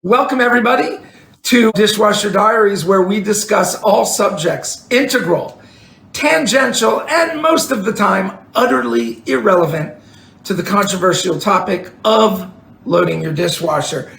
Welcome, everybody, to Dishwasher Diaries, where we discuss all subjects, integral, tangential, and most of the time, utterly irrelevant to the controversial topic of loading your dishwasher.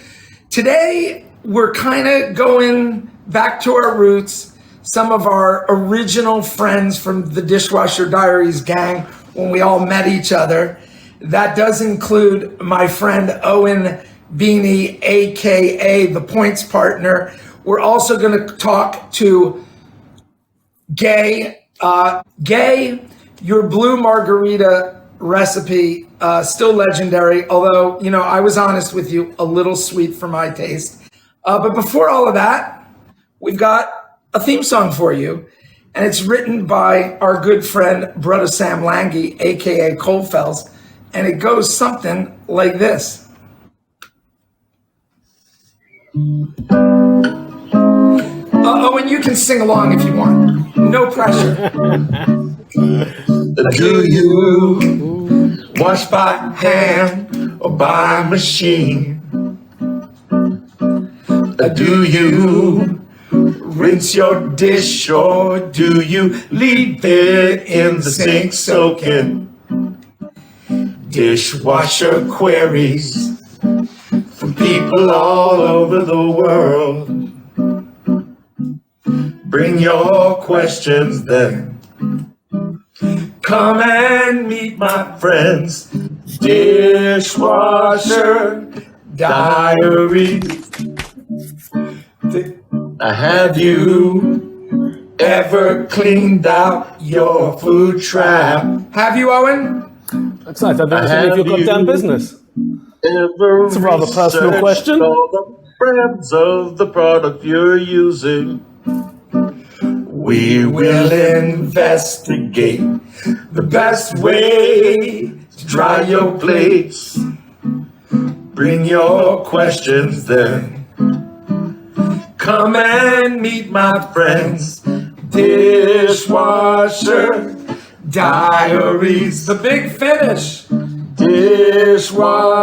Today, we're kind of going back to our roots, some of our original friends from the Dishwasher Diaries gang when we all met each other. That does include my friend Owen Beiny, aka the Points Partner. We're also going to talk to Gaye. Gaye, your blue margarita recipe, still legendary, although, I was honest with you, a little sweet for my taste. But before all of that, we've got a theme song for you, and it's written by our good friend, Brother Sam Lange, aka Coldfells, and it goes something like this. And you can sing along if you want. No pressure. Do you wash by hand or by machine? Do you rinse your dish or do you leave it in the sink soaking? Dishwasher queries from people all over the world. Bring your questions then. Come and meet my friends. Dishwasher Diaries. Have you ever cleaned out your food trap? Have you, Owen? Looks like I've never seen your goddamn business. It's a rather personal question. All the brands of the product you're using. We will investigate the best way to dry your plates. Bring your questions then. Come and meet my friends. Dishwasher Diaries. The big finish. Dishwasher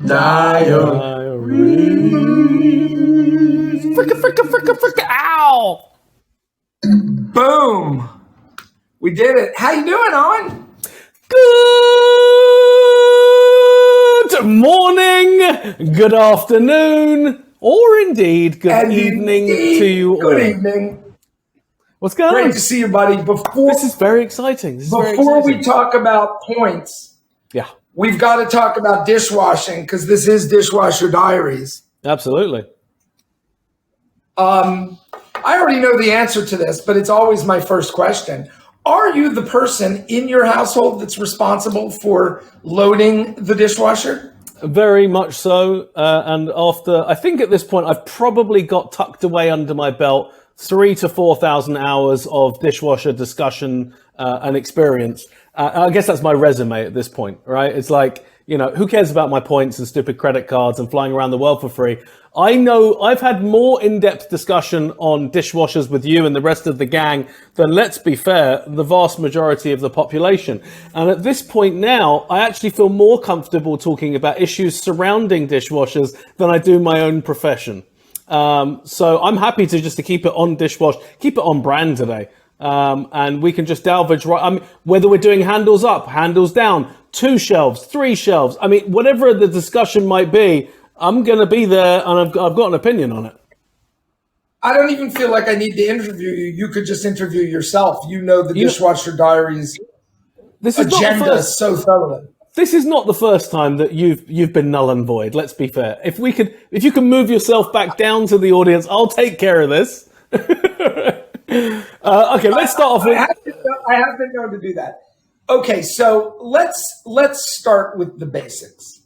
Diaries. Fricka, ow! Boom. We did it. How you doing, Owen? Good morning, good afternoon, or indeed good evening to you all. Good evening. What's going on? Great to see you, buddy. This is very exciting. Before we talk about points, we've got to talk about dishwashing because this is Dishwasher Diaries. Absolutely. I already know the answer to this, but it's always my first question. Are you the person in your household that's responsible for loading the dishwasher? Very much so. And after, I think at this point, I've probably got tucked away under my belt 3,000 to 4,000 hours of dishwasher discussion and experience. I guess that's my resume at this point, right? It's like, who cares about my points and stupid credit cards and flying around the world for free? I know I've had more in-depth discussion on dishwashers with you and the rest of the gang than, let's be fair, the vast majority of the population. And at this point now, I actually feel more comfortable talking about issues surrounding dishwashers than I do my own profession. So I'm happy to keep it on keep it on brand today. And we can just salvage whether we're doing handles up, handles down, 2 shelves, 3 shelves. Whatever the discussion might be, I'm going to be there and I've got an opinion on it. I don't even feel like I need to interview you. You could just interview yourself. You know the Dishwasher Diaries agenda so thoroughly. This is not the first time that you've been null and void. Let's be fair. If you can move yourself back down to the audience, I'll take care of this. Okay, let's start off with. I have been known to do that. Okay, so let's start with the basics.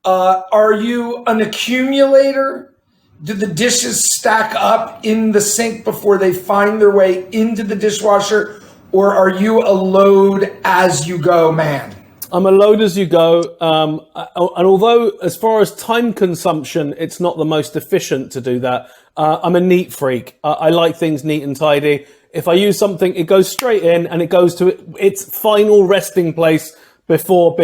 Are you an accumulator? Do the dishes stack up in the sink before they find their way into the dishwasher, or are you a load as you go man? I'm a load as you go. And although as far as time consumption, it's not the most efficient to do that, I'm a neat freak. I like things neat and tidy. If I use something, it goes straight in and it goes to its final resting place before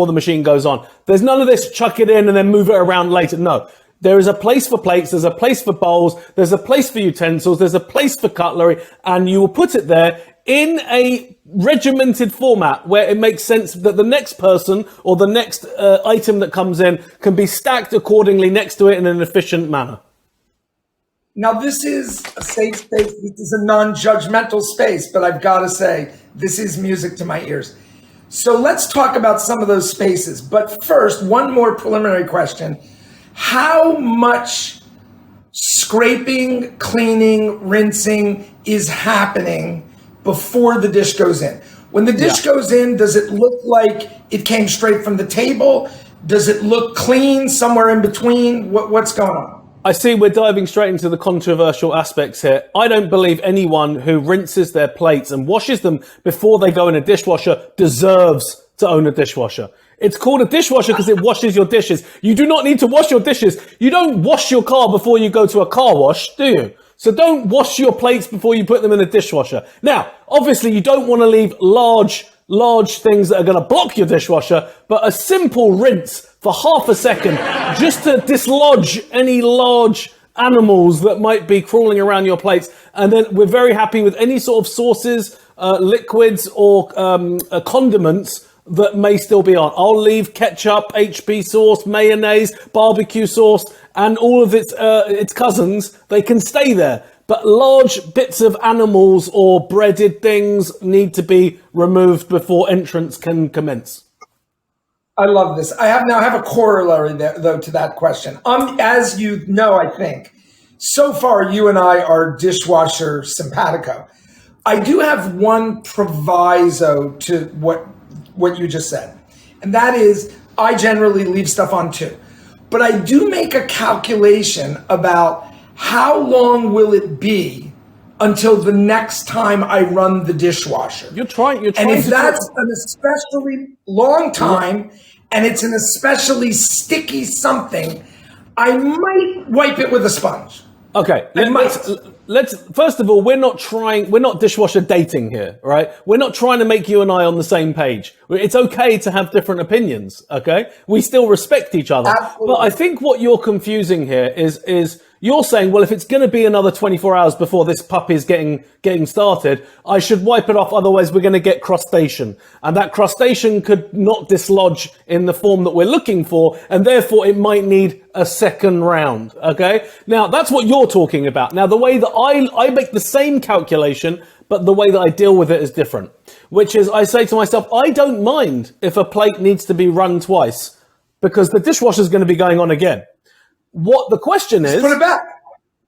the machine goes on. There's none of this chuck it in and then move it around later. No. There is a place for plates, there's a place for bowls, there's a place for utensils, there's a place for cutlery, and you will put it there in a regimented format where it makes sense that the next person or the next item that comes in can be stacked accordingly next to it in an efficient manner. Now, this is a safe space. This is a non-judgmental space, but I've got to say, this is music to my ears. So let's talk about some of those spaces. But first, one more preliminary question. How much scraping, cleaning, rinsing is happening before the dish goes in? When the dish goes in, does it look like it came straight from the table? Does it look clean somewhere in between? What's going on? I see we're diving straight into the controversial aspects here. I don't believe anyone who rinses their plates and washes them before they go in a dishwasher deserves to own a dishwasher. It's called a dishwasher because it washes your dishes. You do not need to wash your dishes. You don't wash your car before you go to a car wash, do you? So don't wash your plates before you put them in a dishwasher. Now, obviously you don't want to leave large things that are going to block your dishwasher, but a simple rinse for half a second just to dislodge any large animals that might be crawling around your plates. And then we're very happy with any sort of sauces, liquids or condiments that may still be on. I'll leave ketchup, HP sauce, mayonnaise, barbecue sauce, and all of its cousins. They can stay there. But large bits of animals or breaded things need to be removed before entrance can commence. I love this. I have a corollary there, though, to that question. As you know, I think, so far you and I are dishwasher simpatico. I do have one proviso to what you just said, and that is I generally leave stuff on too. But I do make a calculation about how long will it be until the next time I run the dishwasher. You're trying and if that's an especially long time and it's an especially sticky something, I might wipe it with a sponge. Okay, let's first of all, we're not dishwasher dating here, right? We're not trying to make you and I on the same page. It's okay to have different opinions, okay? We still respect each other. Absolutely. But I think what you're confusing here is you're saying, well, if it's going to be another 24 hours before this puppy's getting started, I should wipe it off, otherwise we're going to get crustation. And that crustation could not dislodge in the form that we're looking for, and therefore it might need a second round, okay? Now, that's what you're talking about. Now, the way that I make the same calculation, but the way that I deal with it is different, which is I say to myself, I don't mind if a plate needs to be run twice because the dishwasher's going to be going on again. What the question is... Put it back.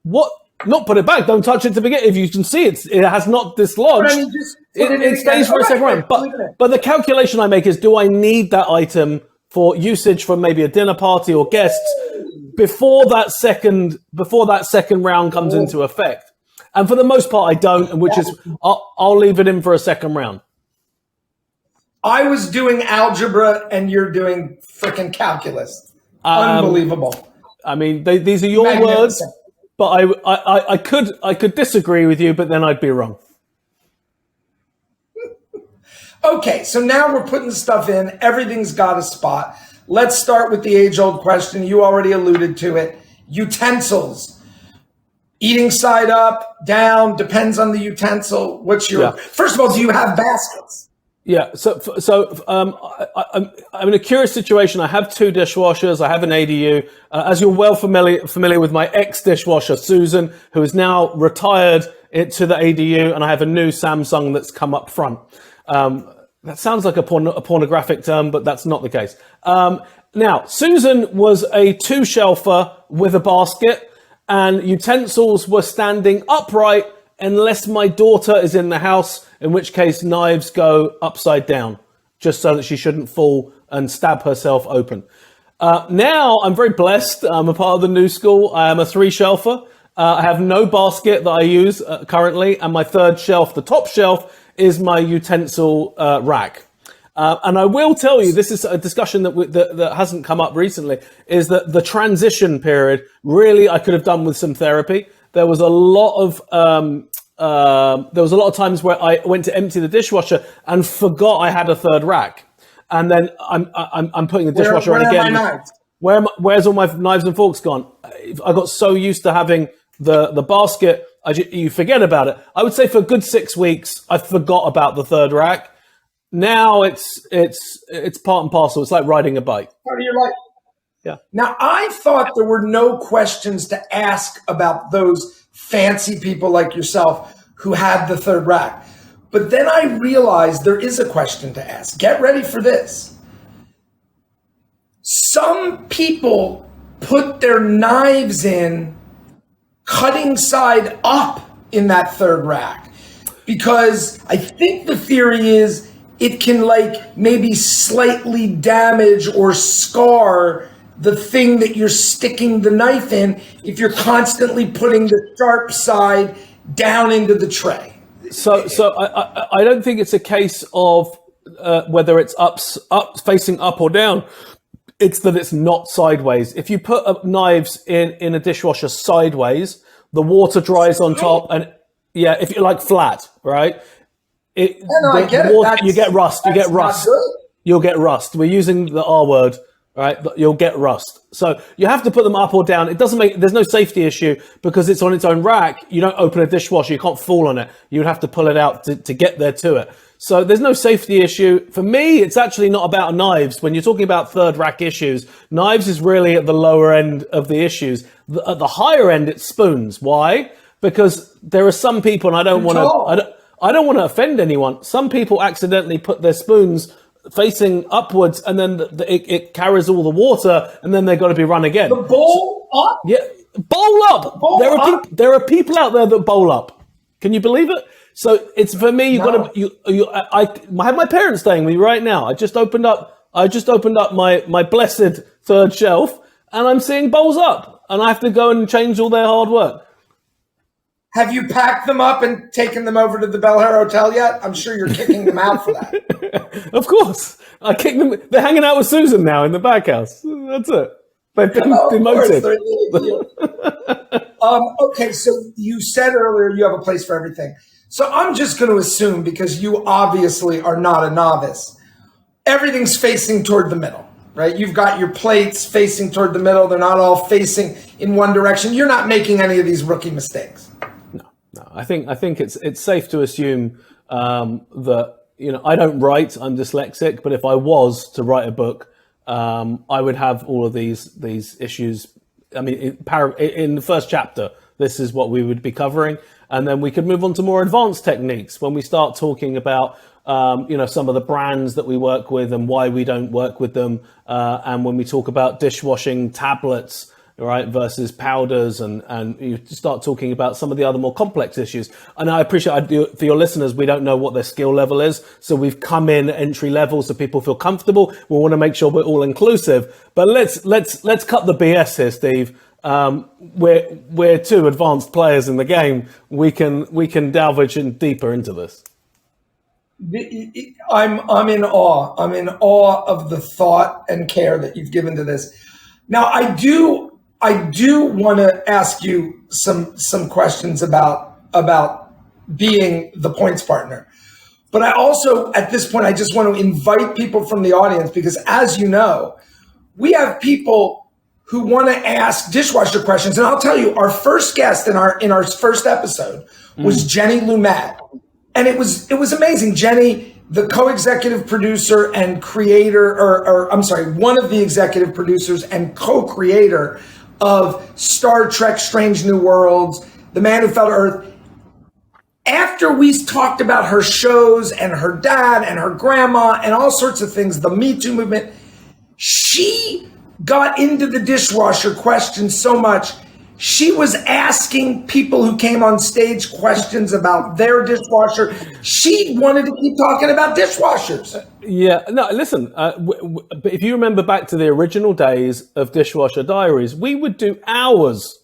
What? Not put it back. Don't touch it to begin. If you can see it has not dislodged. I mean, it stays for a second round. But the calculation I make is, do I need that item for usage for maybe a dinner party or guests before that second round comes into effect? And for the most part, I don't, and which is I'll leave it in for a second round. I was doing algebra and you're doing freaking calculus. Unbelievable. I mean, these are your words, but I could disagree with you, but then I'd be wrong. Okay, so now we're putting stuff in. Everything's got a spot. Let's start with the age-old question. You already alluded to it. Utensils. Eating side up, down, depends on the utensil. What's your... First of all, do you have baskets? Yeah, I'm in a curious situation. I have two dishwashers. I have an ADU. As you're well familiar with my ex-dishwasher, Susan, who is now retired to the ADU, and I have a new Samsung that's come up front. That sounds like a pornographic term, but that's not the case. Now, Susan was a two-shelfer with a basket, and utensils were standing upright unless my daughter is in the house, in which case knives go upside down, just so that she shouldn't fall and stab herself open. Now I'm very blessed. I'm a part of the new school. I am a three-shelfer. I have no basket that I use currently, and my third shelf, the top shelf, is my utensil rack. And I will tell you, this is a discussion that hasn't come up recently, is that the transition period, really, I could have done with some therapy. There was a lot of times where I went to empty the dishwasher and forgot I had a third rack. and then I'm putting the dishwasher Where on again. are my knives? Where's all my knives and forks gone? I got so used to having the basket, you forget about it. I would say for a good 6 weeks, I forgot about the third rack. Now it's part and parcel. It's like riding a bike. Part of your life. Yeah. Now, I thought there were no questions to ask about those fancy people like yourself who had the third rack. But then I realized there is a question to ask. Get ready for this. Some people put their knives in cutting side up in that third rack because I think the theory is it can like maybe slightly damage or scar the thing that you're sticking the knife in if you're constantly putting the sharp side down into the tray. So I don't think it's a case of whether it's up facing up or down. It's that it's not sideways. If you put knives in a dishwasher sideways, the water dries on top, and if you're like flat, right? I get it. You get rust. You get rust. You'll get rust. We're using the R word, right? You'll get rust. So you have to put them up or down. It doesn't make. There's no safety issue because it's on its own rack. You don't open a dishwasher. You can't fall on it. You would have to pull it out to get there to it. So there's no safety issue. For me, it's actually not about knives. When you're talking about third rack issues, knives is really at the lower end of the issues. At the higher end, it's spoons. Why? Because there are some people, and I don't want to offend anyone. Some people accidentally put their spoons facing upwards, and then it carries all the water, and then they've got to be run again. The bowl up? Yeah, bowl up. There are people out there that bowl up. Can you believe it? So it's for me. I have my parents staying with me right now. I just opened up my blessed third shelf, and I'm seeing bowls up, and I have to go and change all their hard work. Have you packed them up and taken them over to the Bel Air Hotel yet? I'm sure you're kicking them out for that. Of course, I kicked them. They're hanging out with Susan now in the back house. That's it. They've been demoted. Okay, so you said earlier you have a place for everything. So I'm just going to assume, because you obviously are not a novice, everything's facing toward the middle, right? You've got your plates facing toward the middle. They're not all facing in one direction. You're not making any of these rookie mistakes. No. I think it's safe to assume that, I don't write. I'm dyslexic, but if I was to write a book, I would have all of these issues. I mean, in the first chapter, this is what we would be covering. And then we could move on to more advanced techniques when we start talking about, some of the brands that we work with and why we don't work with them. And when we talk about dishwashing tablets, right, versus powders, and you start talking about some of the other more complex issues. And I appreciate, for your listeners, we don't know what their skill level is. So we've come in entry level so people feel comfortable. We want to make sure we're all inclusive. But let's cut the BS here, Steve. We're two advanced players in the game. We can delve in deeper into this. I'm in awe. I'm in awe of the thought and care that you've given to this. Now, I do want to ask you some questions about being the points partner. But I also, at this point, I just want to invite people from the audience, because as you know, we have people who want to ask dishwasher questions. And I'll tell you, our first guest in our first episode was Jenny Lumet. And it was amazing. Jenny, the co-executive producer and creator, one of the executive producers and co-creator of Star Trek Strange New Worlds, The Man Who Fell to Earth. After we talked about her shows and her dad and her grandma and all sorts of things, the Me Too movement, she got into the dishwasher question so much, she was asking people who came on stage questions about their dishwasher. She wanted to keep talking about dishwashers. Yeah, no, listen, but if you remember back to the original days of Dishwasher Diaries, we would do hours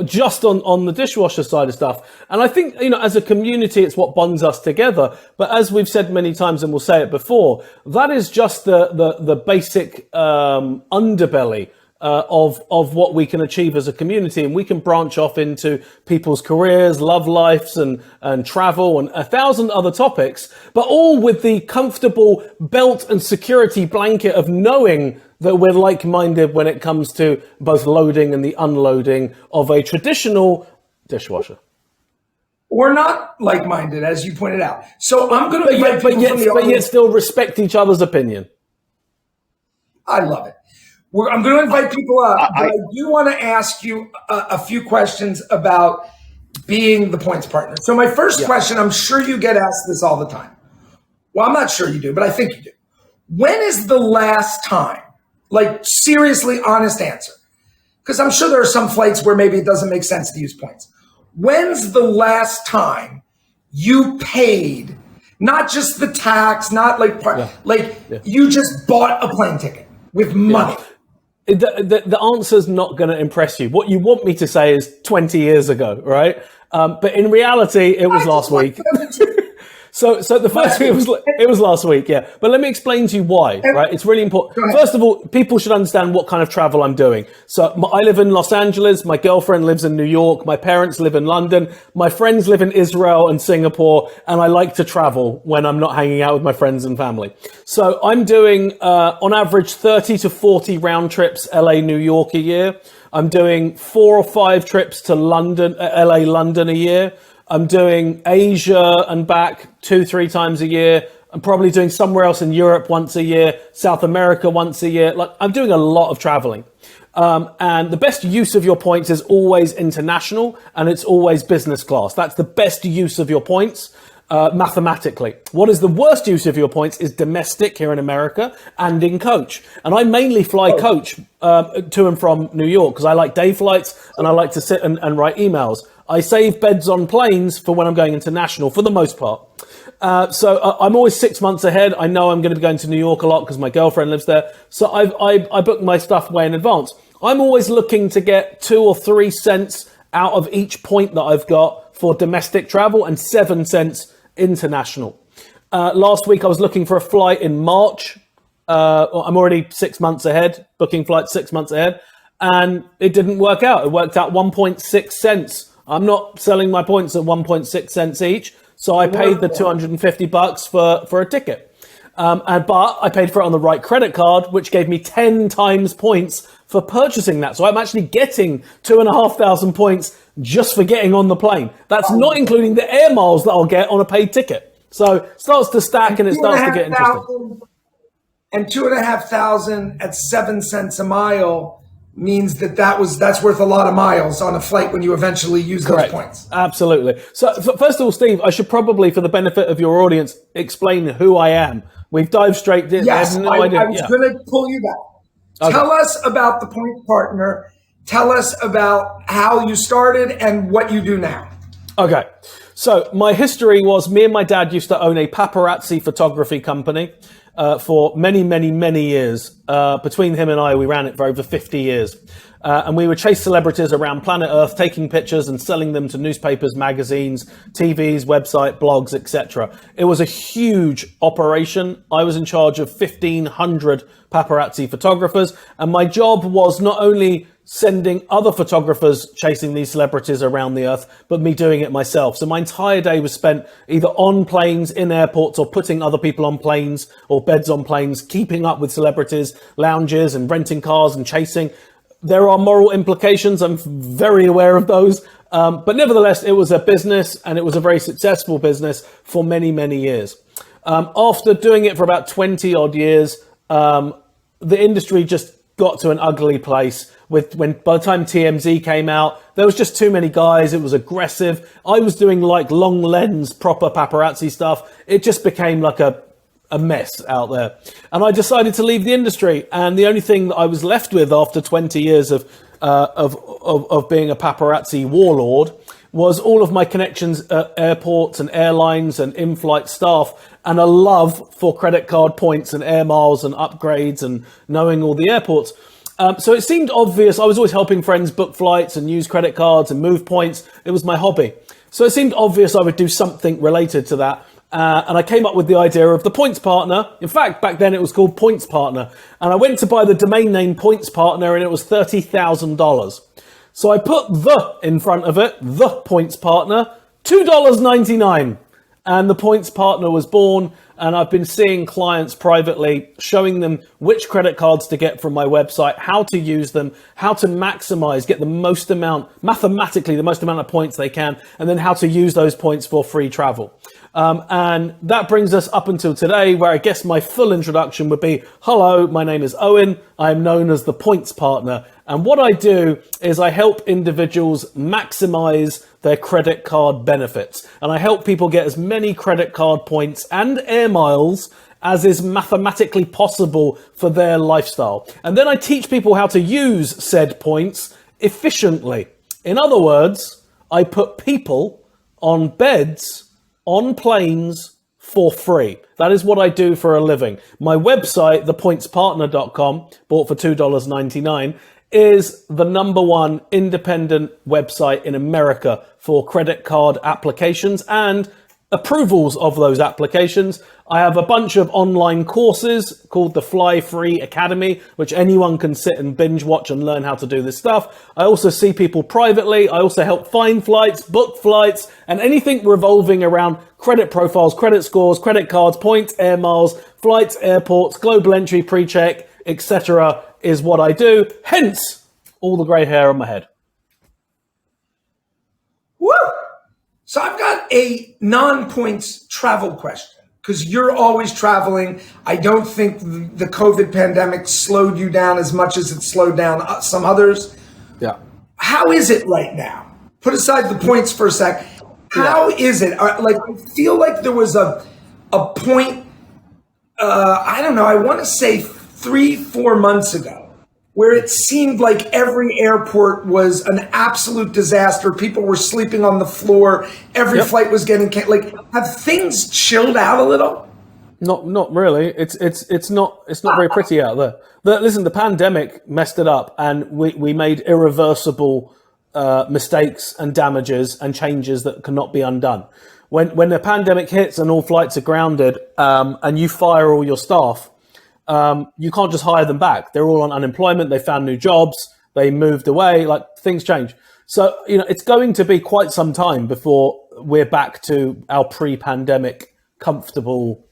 just on the dishwasher side of stuff. And I think, as a community, it's what bonds us together. But as we've said many times, and we'll say it before, that is just the basic underbelly of what we can achieve as a community, and we can branch off into people's careers, love lives, and travel, and 1,000 other topics, but all with the comfortable belt and security blanket of knowing that we're like-minded when it comes to both loading and the unloading of a traditional dishwasher. We're not like-minded, as you pointed out. So I'm going to invite but people from the audience. yet still respect each other's opinion. I love it. I'm going to invite people up, but I do want to ask you a few questions about being the points partner. So my first question, I'm sure you get asked this all the time. Well, I'm not sure you do, but I think you do. When is the last time, like seriously honest answer? Because I'm sure there are some flights where maybe it doesn't make sense to use points. When's the last time you paid, not just the tax, not you just bought a plane ticket with money? The answer's not going to impress you. What you want me to say is 20 years ago, right? But in reality, it was last week. So the first thing it was last week, yeah. But let me explain to you why, right? It's really important. First of all, people should understand what kind of travel I'm doing. So I live in Los Angeles. My girlfriend lives in New York. My parents live in London. My friends live in Israel and Singapore. And I like to travel when I'm not hanging out with my friends and family. So I'm doing, on average, 30 to 40 round trips, LA, New York a year. I'm doing 4 or 5 trips to London, LA, London a year. I'm doing Asia and back 2-3 times a year. I'm probably doing somewhere else in Europe once a year, South America once a year. Like, I'm doing a lot of traveling. And the best use of your points is always international, and it's always business class. That's the best use of your points, mathematically. What is the worst use of your points is domestic here in America and in coach. And I mainly fly coach to and from New York because I like day flights and I like to sit and write emails. I save beds on planes for when I'm going international for the most part. So I'm always 6 months ahead. I know I'm going to be going to New York a lot because my girlfriend lives there. So I book my stuff way in advance. I'm always looking to get 2 or 3 cents out of each point that I've got for domestic travel and 7 cents international. Last week I was looking for a flight in March. I'm already 6 months ahead, booking flights 6 months ahead. And it didn't work out. It worked out 1.6 cents. I'm not selling my points at 1.6 cents each. So I paid the $250 for a ticket. But I paid for it on the right credit card, which gave me 10 times points for purchasing that. So I'm actually getting 2,500 points just for getting on the plane. That's not including the air miles that I'll get on a paid ticket. So it starts to stack and it starts to get interesting. And 2,500 at 7 cents a mile means that's worth a lot of miles on a flight when you eventually use those points. Absolutely. So first of all, Steve, I should probably, for the benefit of your audience, explain who I am. We've dived straight in. Yes, I was going to pull you back. Okay. Tell us about the Point Partner. Tell us about how you started and what you do now. Okay. So my history was me and my dad used to own a paparazzi photography company. For many, many, many years. Between him and I, we ran it for over 50 years. And we would chase celebrities around planet Earth, taking pictures and selling them to newspapers, magazines, TVs, website, blogs, etc. It was a huge operation. I was in charge of 1,500 paparazzi photographers. And my job was not only sending other photographers chasing these celebrities around the earth, but me doing it myself. So my entire day was spent either on planes, in airports, or putting other people on planes or beds on planes, keeping up with celebrities, lounges and renting cars and chasing. There are moral implications. I'm very aware of those. But nevertheless, it was a business and it was a very successful business for many, many years. After doing it for about 20 odd years, the industry just got to an ugly place by the time TMZ came out, there was just too many guys. It was aggressive. I was doing like long lens, proper paparazzi stuff. It just became like a mess out there. And I decided to leave the industry. And the only thing that I was left with after 20 years of being a paparazzi warlord was all of my connections at airports and airlines and in-flight staff and a love for credit card points and air miles and upgrades and knowing all the airports. So it seemed obvious. I was always helping friends book flights and use credit cards and move points. It was my hobby. So it seemed obvious I would do something related to that. And I came up with the idea of the Points Partner. In fact, back then it was called Points Partner. And I went to buy the domain name Points Partner and it was $30,000. So I put the in front of it, the Points Partner, $2.99. And the Points Partner was born. And I've been seeing clients privately, showing them which credit cards to get from my website, how to use them, how to maximize, get the most amount, mathematically, the most amount of points they can, and then how to use those points for free travel. And that brings us up until today, where I guess my full introduction would be, hello, my name is Owen. I'm known as the Points Partner. And what I do is I help individuals maximize their credit card benefits. And I help people get as many credit card points and air miles as is mathematically possible for their lifestyle. And then I teach people how to use said points efficiently. In other words, I put people on beds, on planes for free. That is what I do for a living. My website, thepointspartner.com, bought for $2.99, is the #1 independent website in America for credit card applications and approvals of those applications. I have a bunch of online courses called the Fly Free Academy, which anyone can sit and binge watch and learn how to do this stuff. I also see people privately. I also help find flights, book flights, and anything revolving around credit profiles, credit scores, credit cards, points, air miles, flights, airports, global entry, pre-check, etc. is what I do. Hence, all the grey hair on my head. Woo! So I've got a non-points travel question, because you're always traveling. I don't think the COVID pandemic slowed you down as much as it slowed down some others. Yeah. How is it right now? Put aside the points for a sec. How is it? Like, I feel like there was a point, I don't know, I want to say 3-4 months ago, where it seemed like every airport was an absolute disaster. People were sleeping on the floor. Every flight was getting canceled. Like, have things chilled out a little? Not really. It's not very pretty out there. Listen, the pandemic messed it up, and we made irreversible mistakes and damages and changes that cannot be undone. When the pandemic hits and all flights are grounded, and you fire all your staff, you can't just hire them back. They're all on unemployment. They found new jobs. They moved away. Like, things change. So, it's going to be quite some time before we're back to our pre-pandemic comfortable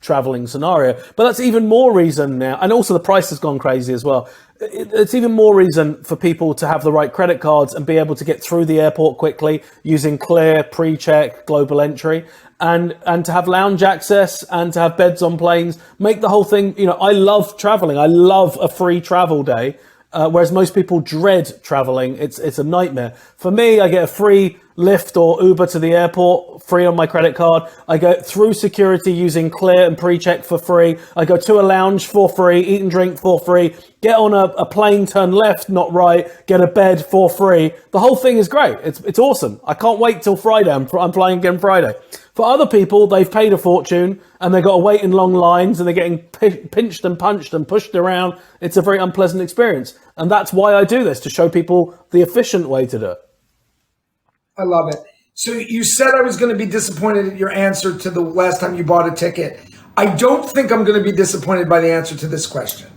traveling scenario. But that's even more reason now. And also the price has gone crazy as well. It's even more reason for people to have the right credit cards and be able to get through the airport quickly using Clear, pre-check, global entry, and to have lounge access and to have beds on planes, make the whole thing, I love traveling. I love a free travel day. Whereas most people dread traveling. It's a nightmare. For me, I get a free Lyft or Uber to the airport, free on my credit card. I go through security using Clear and pre-check for free. I go to a lounge for free, eat and drink for free, get on a plane, turn left, not right, get a bed for free. The whole thing is great. It's awesome. I can't wait till Friday. I'm flying again Friday. For other people, they've paid a fortune and they've got to wait in long lines and they're getting pinched and punched and pushed around. It's a very unpleasant experience. And that's why I do this, to show people the efficient way to do it. I love it. So you said I was going to be disappointed at your answer to the last time you bought a ticket. I don't think I'm going to be disappointed by the answer to this question.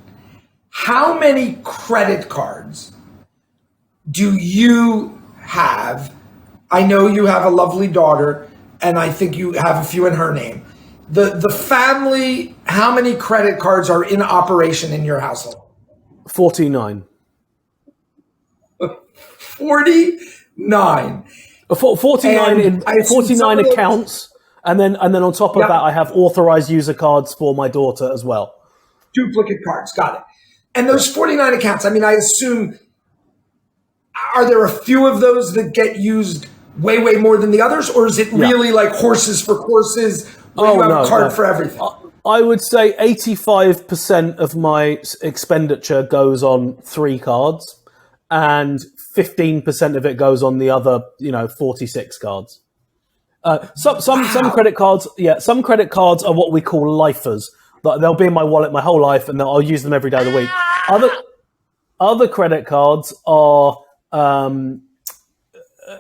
How many credit cards do you have? I know you have a lovely daughter, and I think you have a few in her name. The family, how many credit cards are in operation in your household? 49. 49. 49 accounts, and then on top of that, I have authorized user cards for my daughter as well. Duplicate cards, got it. And those 49 accounts, I mean, I assume, are there a few of those that get used way more than the others, or is it really like horses for courses, where you have a card for everything? I would say 85% of my expenditure goes on 3 cards, and 15% of it goes on the other, 46 cards. Some credit cards, some credit cards are what we call lifers. They'll be in my wallet my whole life, and I'll use them every day of the week. Other credit cards are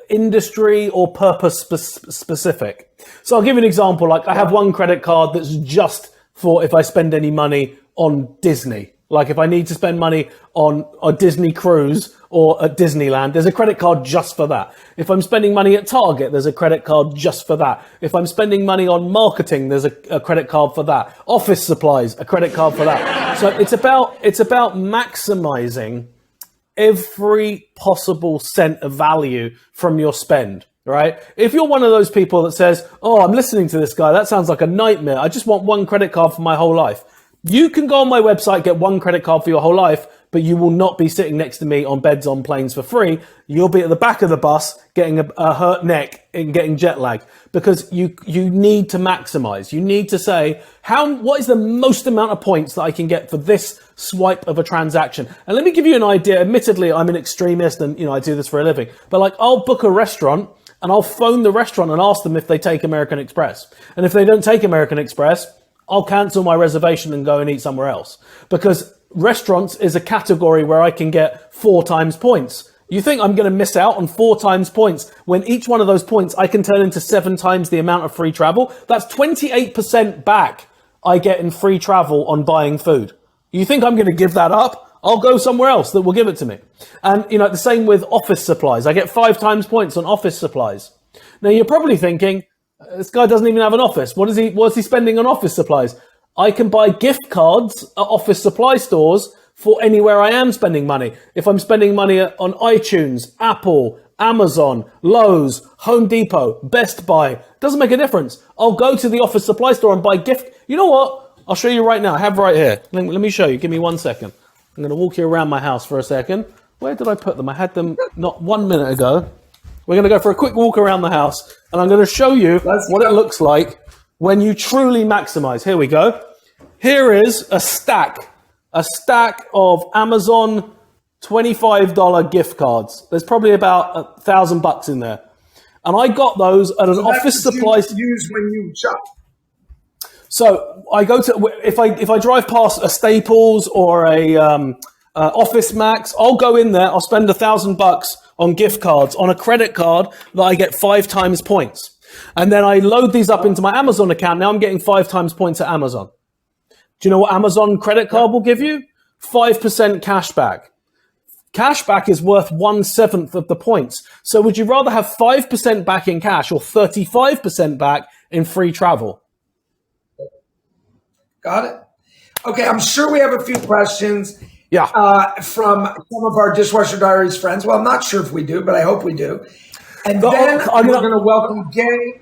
industry or purpose specific. So I'll give you an example. Like I have one credit card that's just for if I spend any money on Disney. Like if I need to spend money on a Disney cruise or at Disneyland, there's a credit card just for that. If I'm spending money at Target, there's a credit card just for that. If I'm spending money on marketing, there's a credit card for that. Office supplies, a credit card for that. So it's about maximizing every possible cent of value from your spend, right? If you're one of those people that says, oh, I'm listening to this guy, that sounds like a nightmare. I just want one credit card for my whole life. You can go on my website, get one credit card for your whole life, but you will not be sitting next to me on beds on planes for free. You'll be at the back of the bus getting a hurt neck and getting jet lag because you need to maximize. You need to say, what is the most amount of points that I can get for this swipe of a transaction? And let me give you an idea. Admittedly, I'm an extremist and, I do this for a living, but like I'll book a restaurant and I'll phone the restaurant and ask them if they take American Express. And if they don't take American Express, I'll cancel my reservation and go and eat somewhere else because restaurants is a category where I can get 4 times points. You think I'm going to miss out on 4 times points when each one of those points I can turn into 7 times the amount of free travel? That's 28% back I get in free travel on buying food. You think I'm going to give that up? I'll go somewhere else that will give it to me. And, the same with office supplies. I get 5 times points on office supplies. Now you're probably thinking, this guy doesn't even have an office. What's he spending on office supplies? I can buy gift cards at office supply stores for anywhere I am spending money. If I'm spending money on iTunes, Apple, Amazon, Lowe's, Home Depot, Best Buy, doesn't make a difference. I'll go to the office supply store and buy gift. You know what? I'll show you right now. I have right here. Let me show you. Give me 1 second. I'm going to walk you around my house for a second. Where did I put them? I had them not 1 minute ago. We're going to go for a quick walk around the house, and I'm going to show you what it looks like when you truly maximize. Here we go. Here is a stack of Amazon $25 gift cards. There's probably about $1,000 in there. And I got those at an office supply. Use when you shop. So I go to, if I drive past a Staples or a Office Max, I'll go in there, I'll spend $1,000 on gift cards on a credit card that I get 5 times points. And then I load these up into my Amazon account. Now I'm getting 5 times points at Amazon. Do you know what Amazon credit card will give you? 5% cash back. Cash back is worth 1/7 of the points. So would you rather have 5% back in cash or 35% back in free travel? Got it. Okay, I'm sure we have a few questions. Yeah. From some of our Dishwasher Diaries friends. Well, I'm not sure if we do, but I hope we do. And then we're going to welcome Gaye.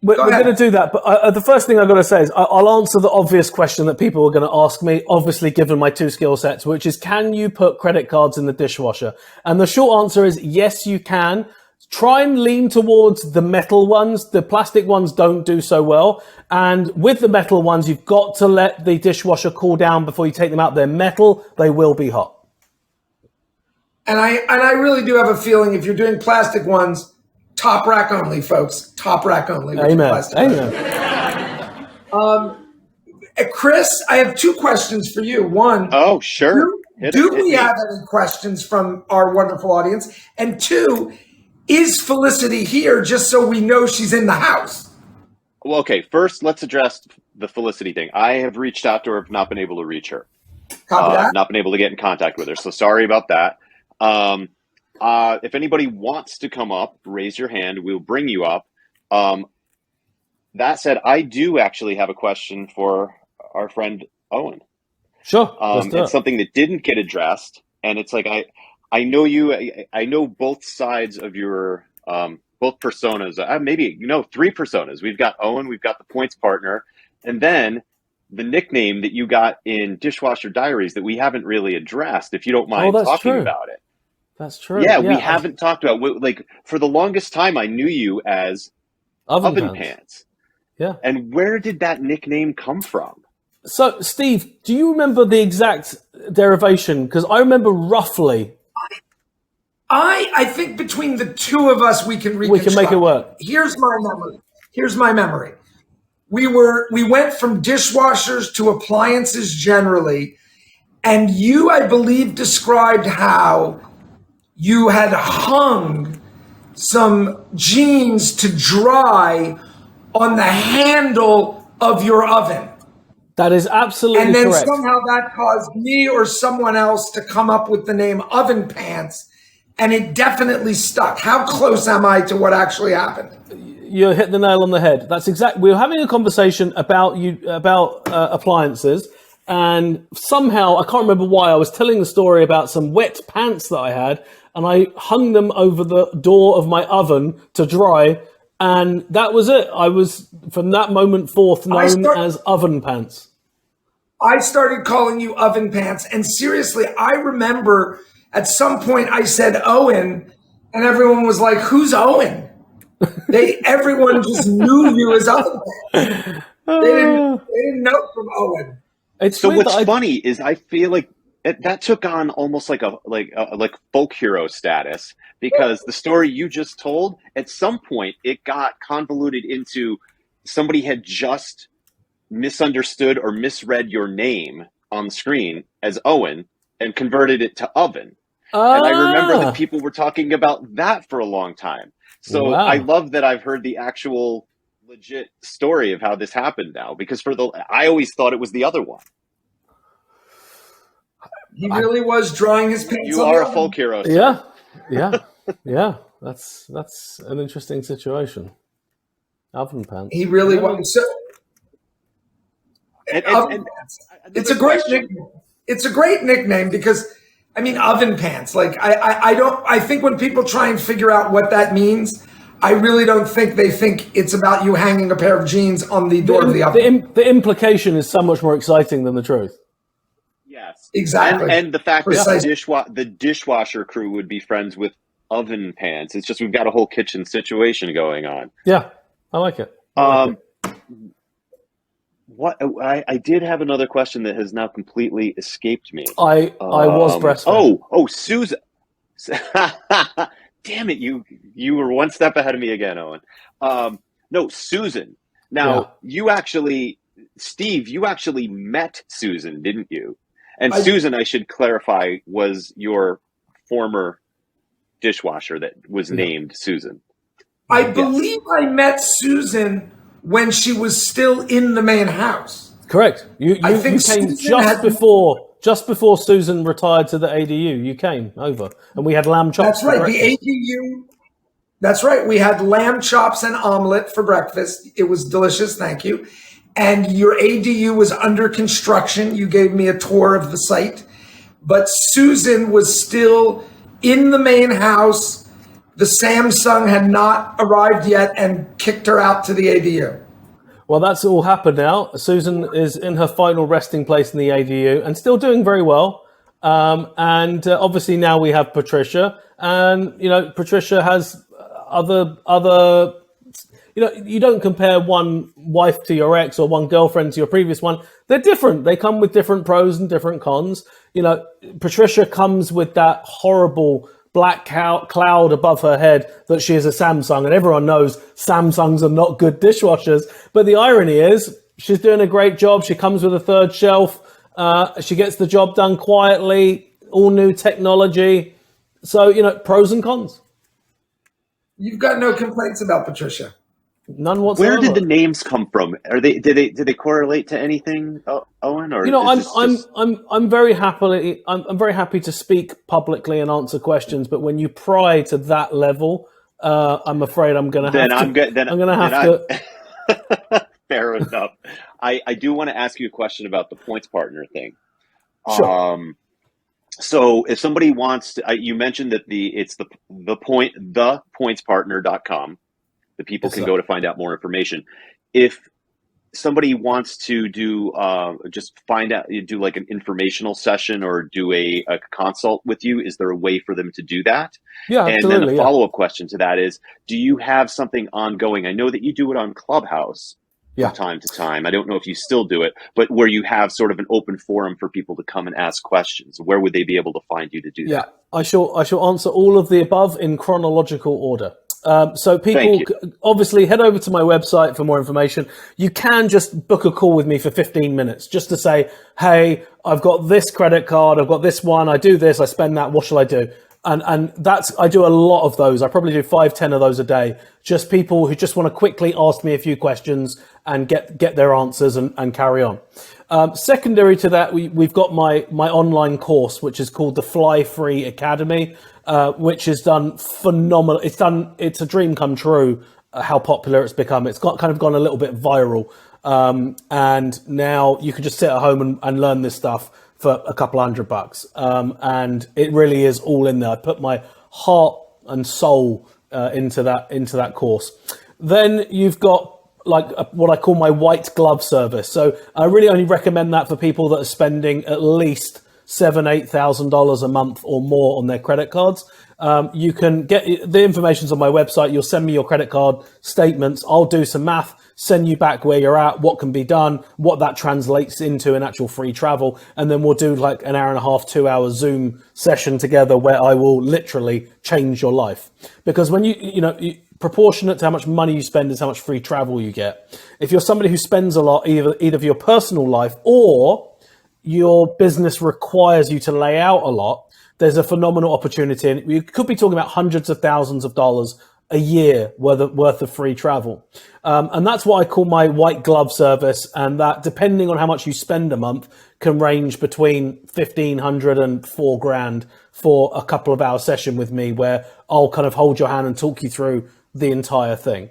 We're going to do that, but the first thing I've got to say is I'll answer the obvious question that people are going to ask me, obviously given my 2 skill sets, which is, can you put credit cards in the dishwasher? And the short answer is yes, you can. Try and lean towards the metal ones. The plastic ones don't do so well. And with the metal ones, you've got to let the dishwasher cool down before you take them out. They're metal. They will be hot. And I really do have a feeling if you're doing plastic ones, top rack only, folks. Top rack only. Amen. Amen. Chris, I have 2 questions for you. One. Oh, sure. Do we have any questions from our wonderful audience? And 2, is Felicity here just so we know she's in the house? Well, okay. First, let's address the Felicity thing. I have reached out to her, have not been able to reach her. Copy that. Not been able to get in contact with her. So sorry about that. If anybody wants to come up, raise your hand. We'll bring you up. That said, I do actually have a question for our friend Owen. Sure. It's something that didn't get addressed. And it's like, I know you, I know both sides of your, both personas, maybe, 3 personas. We've got Owen, we've got the points partner, and then the nickname that you got in Dishwasher Diaries that we haven't really addressed, if you don't mind talking about it. That's true. Yeah, we haven't talked about, like, for the longest time, I knew you as Oven Pants. Yeah. And where did that nickname come from? So, Steve, do you remember the exact derivation? Because I remember roughly. I think between the 2 of us, we can reconstruct. We can make it work. Here's my memory. We went from dishwashers to appliances generally. And you, I believe, described how you had hung some jeans to dry on the handle of your oven. That is absolutely And then correct. somehow that caused me or someone else to come up with the name Oven Pants, and it definitely stuck. How close am I to what actually happened? You hit the nail on the head. That's exactly. We were having a conversation about appliances, and somehow I can't remember why I was telling the story about some wet pants that I had, and I hung them over the door of my oven to dry, and that was it. I was from that moment forth known as Oven Pants. I started calling you Oven Pants, and seriously, I remember at some point I said Owen, and everyone was like, "Who's Owen?" Everyone just knew you as Oven Pants. They didn't know from Owen. So what's funny is I feel like that took on almost like like folk hero status, because the story you just told, at some point it got convoluted into somebody had just misunderstood or misread your name on the screen as Owen and converted it to Oven. And I remember that people were talking about that for a long time. So wow. I love that I've heard the actual legit story of how this happened now, because I always thought it was the other one. He really was drawing his pants. You are a folk hero. Sir. Yeah. That's an interesting situation. Oven Pants. He really was. So, it's a great nickname. It's a great nickname because, I mean, Oven Pants. Like I think when people try and figure out what that means, I really don't think they think it's about you hanging a pair of jeans on the door of the oven. The implication is so much more exciting than the truth. Yes, exactly. And the fact that the dishwasher crew would be friends with Oven Pants. It's just we've got a whole kitchen situation going on. Yeah, I like it. What I did have another question that has now completely escaped me. I was breastfed. Oh, Susan. Damn it, you were one step ahead of me again, Owen. No, Susan. Now, Steve, you actually met Susan, didn't you? And Susan, I should clarify, was your former dishwasher that was named Susan. I believe I met Susan when she was still in the main house. Correct. You came just before Susan retired to the ADU. You came over, and we had lamb chops. That's right. The ADU. That's right. We had lamb chops and omelet for breakfast. It was delicious. Thank you. And your ADU was under construction. You gave me a tour of the site, but Susan was still in the main house. The Samsung had not arrived yet and kicked her out to the ADU. Well, that's all happened now. Susan is in her final resting place in the ADU and still doing very well. And obviously now we have Patricia, and Patricia has other. You don't compare one wife to your ex or one girlfriend to your previous one. They're different. They come with different pros and different cons. Patricia comes with that horrible black cloud above her head that she is a Samsung, and everyone knows Samsungs are not good dishwashers. But the irony is she's doing a great job. She comes with a third shelf. She gets the job done quietly, all new technology. So, pros and cons. You've got no complaints about Patricia. None whatsoever. Where did the names come from? Did they correlate to anything, Owen? Or I'm very happy to speak publicly and answer questions, but when you pry to that level, I'm afraid I'm going to have to. Fair enough. I do want to ask you a question about the points partner thing. Sure. So if somebody wants to, you mentioned that it's thepointspartner.com. The people can go to find out more information. If somebody wants to do do like an informational session or do a consult with you, is there a way for them to do that? Yeah, and absolutely. Then a follow-up question to that is, do you have something ongoing? I know that you do it on Clubhouse from time to time. I don't know if you still do it, but where you have sort of an open forum for people to come and ask questions. Where would they be able to find you to do that? Yeah, I shall answer all of the above in chronological order. So people obviously head over to my website for more information. You can just book a call with me for 15 minutes just to say, hey, I've got this credit card, I've got this one, I do this, I spend that, what shall I do? And that's, I do a lot of those. I probably do 5-10 of those a day. Just people who just want to quickly ask me a few questions and get their answers and carry on. Secondary to that, we've got my online course, which is called the Fly Free Academy, which is done phenomenal. It's a dream come true, how popular it's become. It's kind of gone a little bit viral. And now you can just sit at home and learn this stuff for a couple $100. And it really is all in there. I put my heart and soul into that course. Then you've got what I call my white glove service. So I really only recommend that for people that are spending at least $7,000-8,000 a month or more on their credit cards. You can get the information's on my website. You'll send me your credit card statements. I'll do some math, send you back where you're at, what can be done, what that translates into in actual free travel. And then we'll do like an hour and a half, 2 hour Zoom session together where I will literally change your life. Because when proportionate to how much money you spend is how much free travel you get. If you're somebody who spends a lot, either for your personal life or your business requires you to lay out a lot, there's a phenomenal opportunity. And you could be talking about hundreds of thousands of dollars a year worth of free travel. And that's what I call my white glove service. And that, depending on how much you spend a month, can range between $1,500 and $4,000 for a couple of hour session with me, where I'll kind of hold your hand and talk you through the entire thing.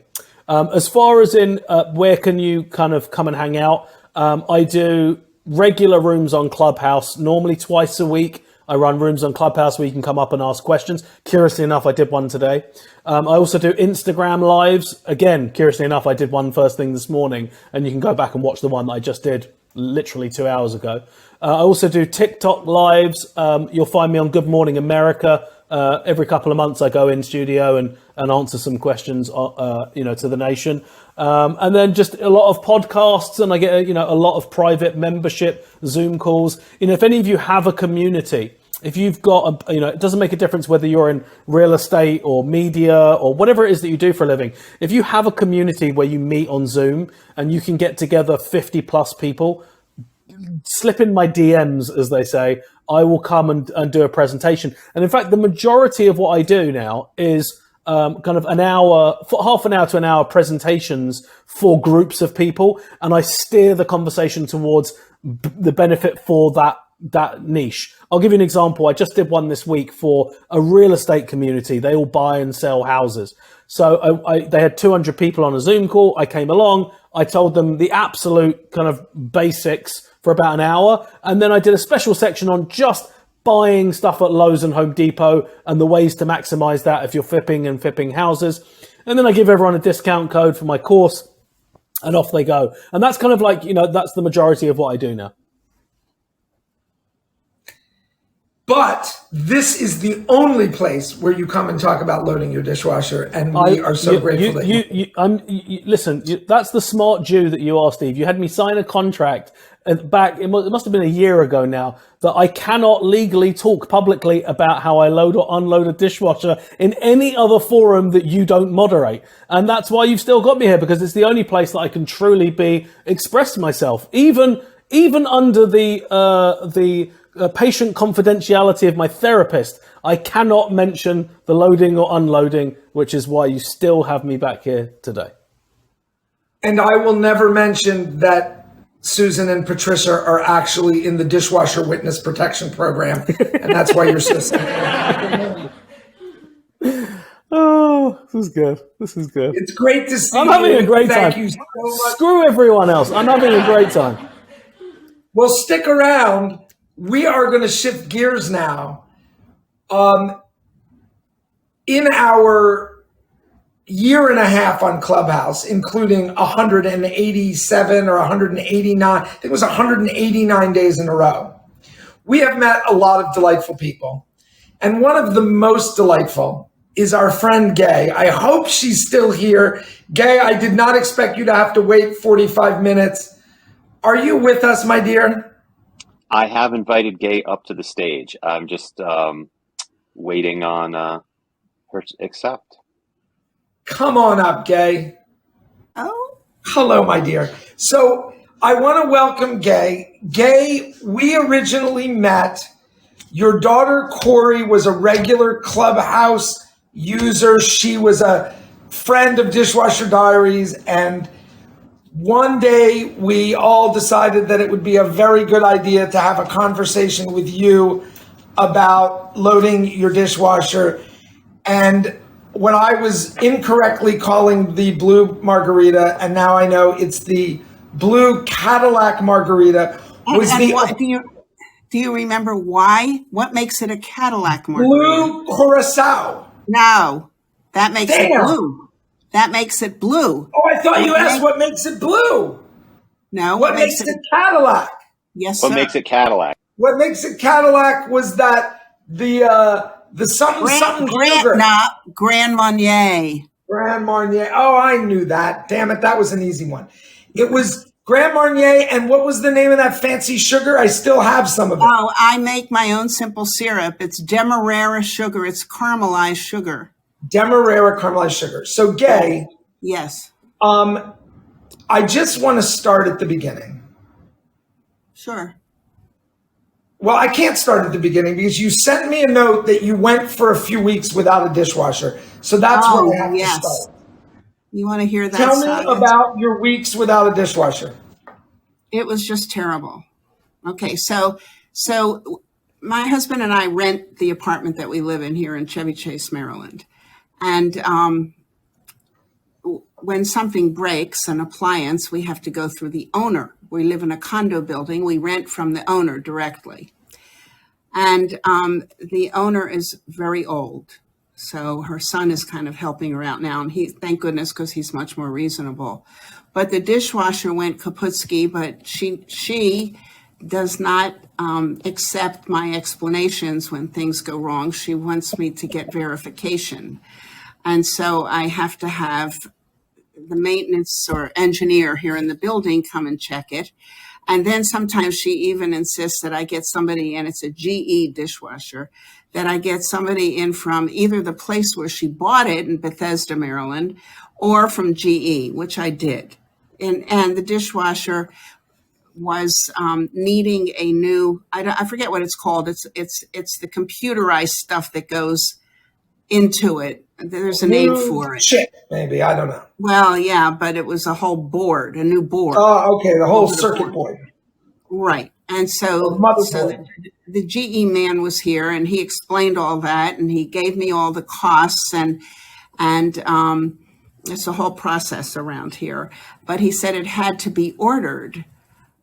As far as in where can you kind of come and hang out, I do regular rooms on Clubhouse, normally twice a week. I run rooms on Clubhouse where you can come up and ask questions. Curiously enough, I did one today. I also do Instagram lives. Again, curiously enough, I did one first thing this morning, and you can go back and watch the one that I just did literally 2 hours ago. I also do TikTok lives. You'll find me on Good Morning America. Every couple of months I go in studio and answer some questions, to the nation. And then just a lot of podcasts, and I get, a lot of private membership Zoom calls. If any of you have a community, if you've got it doesn't make a difference whether you're in real estate or media or whatever it is that you do for a living. If you have a community where you meet on Zoom and you can get together 50 plus people, slip in my DMs, as they say. I will come and do a presentation. And in fact, the majority of what I do now is kind of half an hour to an hour presentations for groups of people. And I steer the conversation towards the benefit for that niche. I'll give you an example. I just did one this week for a real estate community. They all buy and sell houses. So they had 200 people on a Zoom call. I came along. I told them the absolute kind of basics for about an hour. And then I did a special section on just buying stuff at Lowe's and Home Depot and the ways to maximize that if you're flipping houses. And then I give everyone a discount code for my course, and off they go. And that's kind of like, that's the majority of what I do now. But this is the only place where you come and talk about loading your dishwasher, and we are so grateful listen, that's the smart Jew that you are, Steve. You had me sign a contract back, it must have been a year ago now, that I cannot legally talk publicly about how I load or unload a dishwasher in any other forum that you don't moderate. And that's why you've still got me here, because it's the only place that I can truly express myself, even under the patient confidentiality of my therapist. I cannot mention the loading or unloading, which is why you still have me back here today. And I will never mention that Susan and Patricia are actually in the Dishwasher Witness Protection Program, and that's why you're so sad. Oh, this is good. It's great to see you. I'm having a great time. Thank you so much. Screw everyone else. I'm having a great time. Well, stick around. We are going to shift gears now. In our year and a half on Clubhouse, including 187 or 189, I think it was 189 days in a row, we have met a lot of delightful people. And one of the most delightful is our friend Gaye. I hope she's still here. Gaye, I did not expect you to have to wait 45 minutes. Are you with us, my dear? I have invited Gaye up to the stage. I'm just waiting on her to accept. Come on up, Gaye. Oh. Hello, my dear. So I want to welcome Gaye. Gaye, we originally met Your daughter, Corey, was a regular Clubhouse user. She was a friend of Dishwasher Diaries. And one day we all decided that it would be a very good idea to have a conversation with you about loading your dishwasher. And when I was incorrectly calling the Blue Margarita, and now I know it's the Blue Cadillac Margarita, was And the what do you remember why? What makes it a Cadillac Margarita? Blue Curacao. No, that makes it Damn. blue. That makes it blue. Oh, I thought you Okay. asked what makes it blue. No, What makes it Cadillac? Yes, What sir. makes it Cadillac? What makes it Cadillac was that the something sugar. Grand Marnier. Grand Marnier. Oh, I knew that. Damn it, that was an easy one. It was Grand Marnier, and what was the name of that fancy sugar? I still have some of it. Oh, I make my own simple syrup. It's Demerara sugar. It's caramelized sugar. Demerara caramelized sugar. So, Gaye, Yes, I just want to start at the beginning. sure. Well, I can't start at the beginning because you sent me a note that you went for a few weeks without a dishwasher. So that's where I have to start. You want to hear that? Tell me saga? about your weeks without a dishwasher. It was just terrible. Okay, so my husband and I rent the apartment that we live in here in Chevy Chase, Maryland. And when something breaks, an appliance, we have to go through the owner. We live in a condo building. We rent from the owner directly. And the owner is very old. So her son is kind of helping her out now. And thank goodness, because he's much more reasonable. But the dishwasher went kaputski, but she does not accept my explanations when things go wrong. She wants me to get verification. And so I have to have the maintenance or engineer here in the building come and check it. And then sometimes she even insists that I get somebody, and it's a GE dishwasher, that I get somebody in from either the place where she bought it in Bethesda, Maryland, or from GE, which I did. And the dishwasher was needing a new, I forget what it's called. It's the computerized stuff that goes into it. There's a name for it. Chip, maybe. I don't know. Well, yeah, but it was a whole board, a new board. Oh, okay. The whole circuit board. Right. And so the GE man was here and he explained all that and he gave me all the costs and it's a whole process around here. But he said it had to be ordered.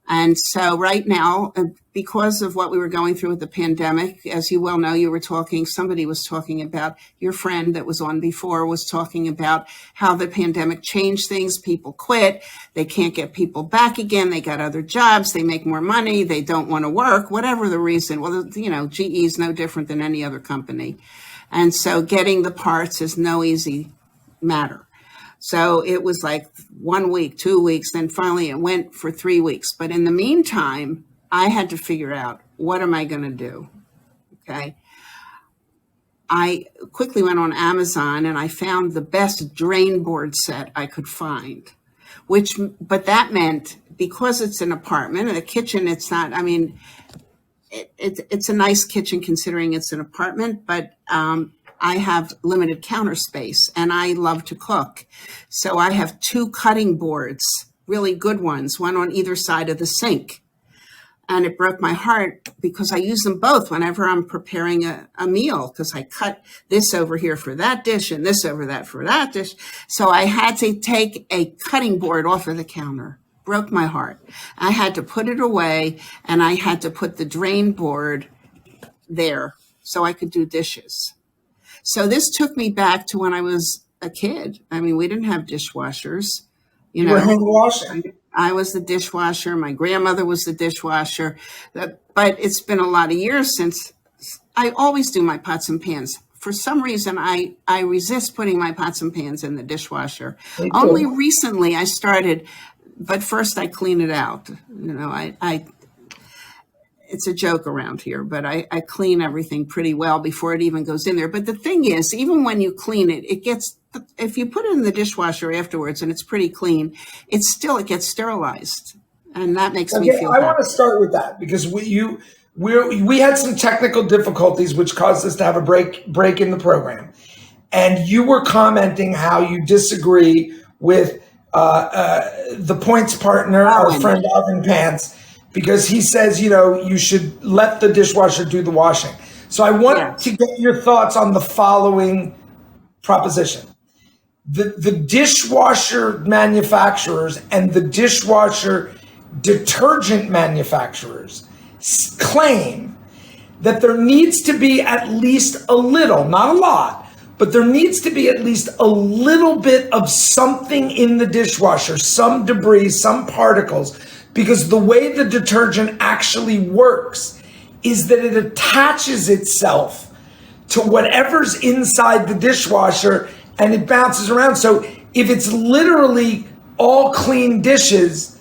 And so right now, because of what we were going through with the pandemic, as you well know, somebody was talking about, your friend that was on before was talking about how the pandemic changed things. People quit. They can't get people back again. They got other jobs. They make more money. They don't want to work, whatever the reason. Well, GE is no different than any other company. And so getting the parts is no easy matter. So it was like 1 week, 2 weeks, then finally it went for 3 weeks. But in the meantime, I had to figure out, what am I going to do? Okay. I quickly went on Amazon and I found the best drain board set I could find, but that meant because it's an apartment and a kitchen, it's not, I mean, it's a nice kitchen considering it's an apartment, but I have limited counter space and I love to cook. So I have 2 cutting boards, really good ones, one on either side of the sink. And it broke my heart because I use them both whenever I'm preparing a meal, because I cut this over here for that dish and this over that for that dish. So I had to take a cutting board off of the counter. Broke my heart. I had to put it away and I had to put the drain board there so I could do dishes. So this took me back to when I was a kid. I mean, we didn't have dishwashers. You were hand washing. I was the dishwasher. My grandmother was the dishwasher. But it's been a lot of years since I always do my pots and pans. For some reason, I resist putting my pots and pans in the dishwasher. Only recently I started, but first I clean it out. It's a joke around here, but I clean everything pretty well before it even goes in there. But the thing is, even when you clean it, if you put it in the dishwasher afterwards and it's pretty clean, it gets sterilized. And that makes me feel I happy. want to start with that because we had some technical difficulties which caused us to have a break in the program, and you were commenting how you disagree with the points partner, our friend Owen Pants, because he says, you should let the dishwasher do the washing. So I want to get your thoughts on the following proposition. The dishwasher manufacturers and the dishwasher detergent manufacturers claim that there needs to be at least a little, not a lot, but there needs to be at least a little bit of something in the dishwasher, some debris, some particles, because the way the detergent actually works is that it attaches itself to whatever's inside the dishwasher and it bounces around. So if it's literally all clean dishes,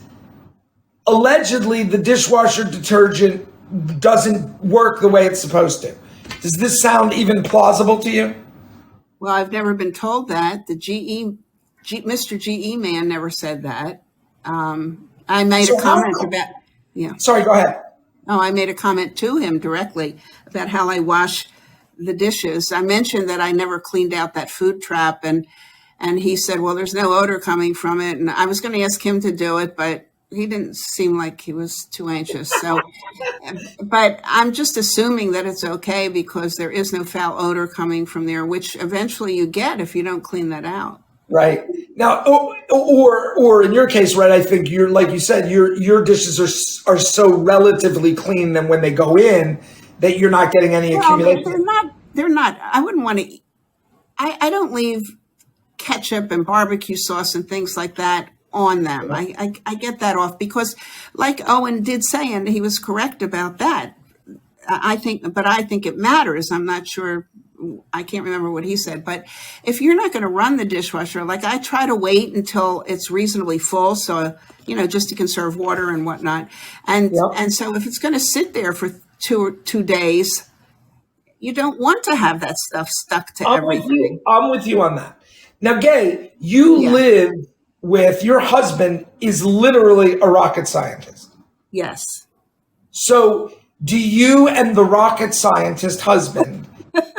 allegedly the dishwasher detergent doesn't work the way it's supposed to. Does this sound even plausible to you? Well, I've never been told that. Mr. GE man never said that. I made a comment about, Sorry, go ahead. Oh, I made a comment to him directly about how I wash the dishes. I mentioned that I never cleaned out that food trap, and he said, well, there's no odor coming from it. And I was going to ask him to do it, but he didn't seem like he was too anxious. So, but I'm just assuming that it's okay because there is no foul odor coming from there, which eventually you get if you don't clean that out. Right. Now, or in your case, right, I think you're, like you said, your dishes are so relatively clean that when they go in, that you're not getting any accumulation. They're not. I wouldn't want to, I don't leave ketchup and barbecue sauce and things like that on them. I get that off because like Owen did say, and he was correct about that. I think it matters. I'm not sure. I can't remember what he said, but if you're not going to run the dishwasher, like I try to wait until it's reasonably full. So, just to conserve water and whatnot. And so if it's going to sit there for two days, you don't want to have that stuff stuck to everything. I'm with you on that. Now, Gaye, you live with your husband is literally a rocket scientist. Yes. So do you and the rocket scientist husband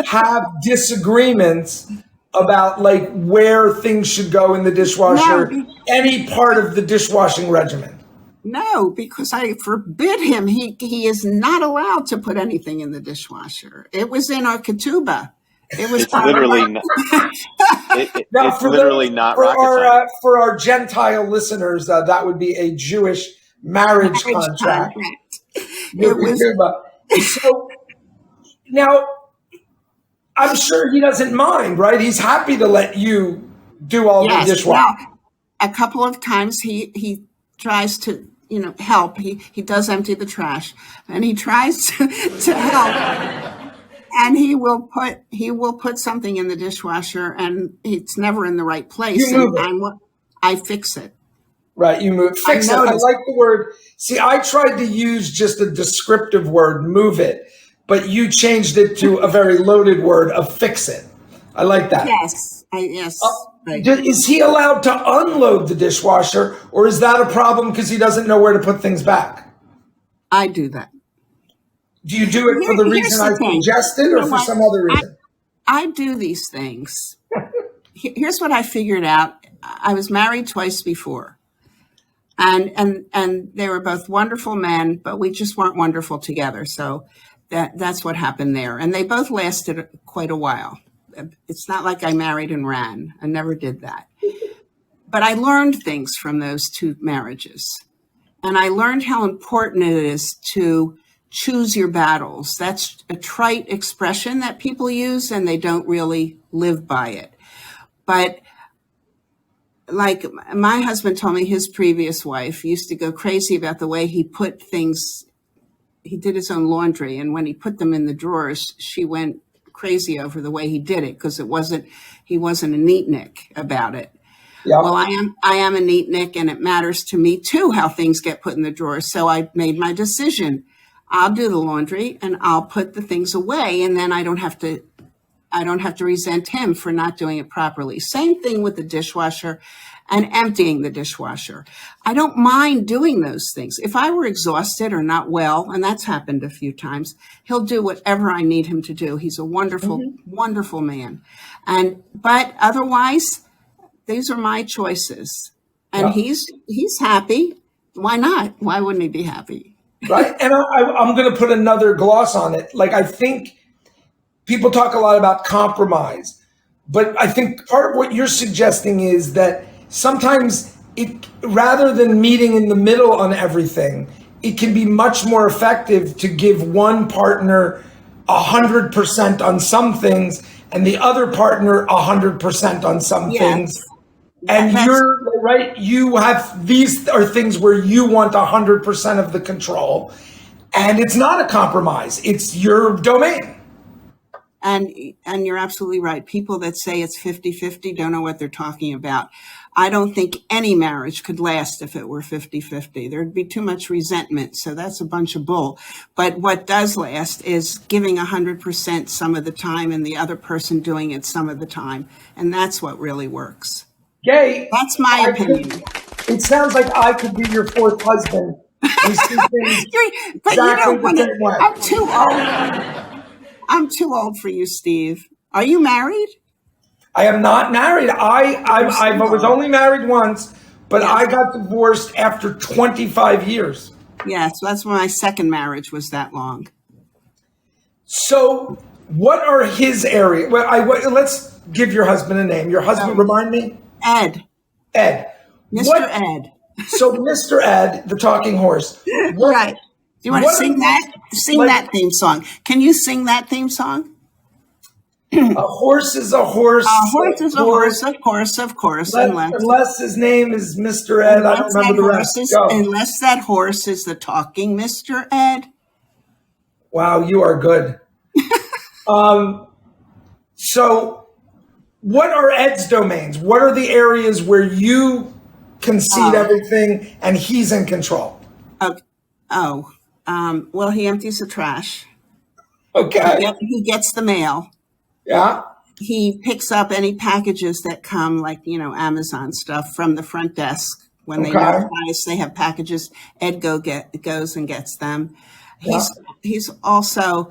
have disagreements about like where things should go in the dishwasher, any part of the dishwashing regimen? No, because I forbid him. He is not allowed to put anything in the dishwasher. It was in our ketubah. It's literally not. It's literally not rocket science. For our Gentile listeners, that would be a Jewish marriage contract. It was. So now, I'm sure he doesn't mind, right? He's happy to let you do all the dishwashing. Now, a couple of times he tries to help. He does empty the trash, and he tries to help. And he will put something in the dishwasher, and it's never in the right place. I fix it. Right, you move. Fix it. I like the word. See, I tried to use just a descriptive word, move it, but you changed it to a very loaded word of fix it. I like that. Yes. Yes. Is he allowed to unload the dishwasher, or is that a problem because he doesn't know where to put things back? I do that. Do you do it for the reason I suggested or for some other reason? I do these things. Here's what I figured out. I was married twice before. And they were both wonderful men, but we just weren't wonderful together. So that's what happened there. And they both lasted quite a while. It's not like I married and ran. I never did that. But I learned things from those two marriages. And I learned how important it is to choose your battles. That's a trite expression that people use, and they don't really live by it. But like my husband told me, his previous wife used to go crazy about the way he put things. He did his own laundry, and when he put them in the drawers, she went crazy over the way he did it because he wasn't a neatnik about it. Yeah. Well, I am a neatnik, and it matters to me too how things get put in the drawers. So I made my decision. I'll do the laundry and I'll put the things away, and then I don't have to I don't have to resent him for not doing it properly. Same thing with the dishwasher and emptying the dishwasher. I don't mind doing those things. If I were exhausted or not well, and that's happened a few times, he'll do whatever I need him to do. He's a wonderful, wonderful man. But otherwise, these are my choices. And he's happy. Why not? Why wouldn't he be happy? Right. And I'm going to put another gloss on it. Like, I think people talk a lot about compromise, but I think part of what you're suggesting is that sometimes rather than meeting in the middle on everything, it can be much more effective to give one partner 100% on some things and the other partner 100% on some things. And you're right. You have, these are things where you want 100% of the control, and it's not a compromise. It's your domain. And you're absolutely right. People that say it's 50-50 don't know what they're talking about. I don't think any marriage could last if it were 50-50. There'd be too much resentment. So that's a bunch of bull. But what does last is giving 100% some of the time and the other person doing it some of the time. And that's what really works. Gaye, that's my opinion. It sounds like I could be your fourth husband. We see things but exactly you don't want the same way. I'm too old. I'm too old for you, Steve. Are you married? I am not married. I was only married once, but I got divorced after 25 years. Yes, that's when my second marriage was that long. So what are his areas? Well, let's give your husband a name. Your husband, remind me? Ed. Mr. Ed. So Mr. Ed, the talking horse. Right. Do you want to sing that? Sing that theme song. Can you sing that theme song? A horse is a horse. A horse is a horse, of course. Unless his name is Mr. Ed. I don't remember the rest. Unless that horse is the talking Mr. Ed. Wow, you are good. So what are Ed's domains? What are the areas where you concede everything and he's in control? Well, he empties the trash. Okay. He gets the mail. Yeah. He picks up any packages that come, like, Amazon stuff from the front desk. When they notify us they have packages, Ed goes and gets them. He's also,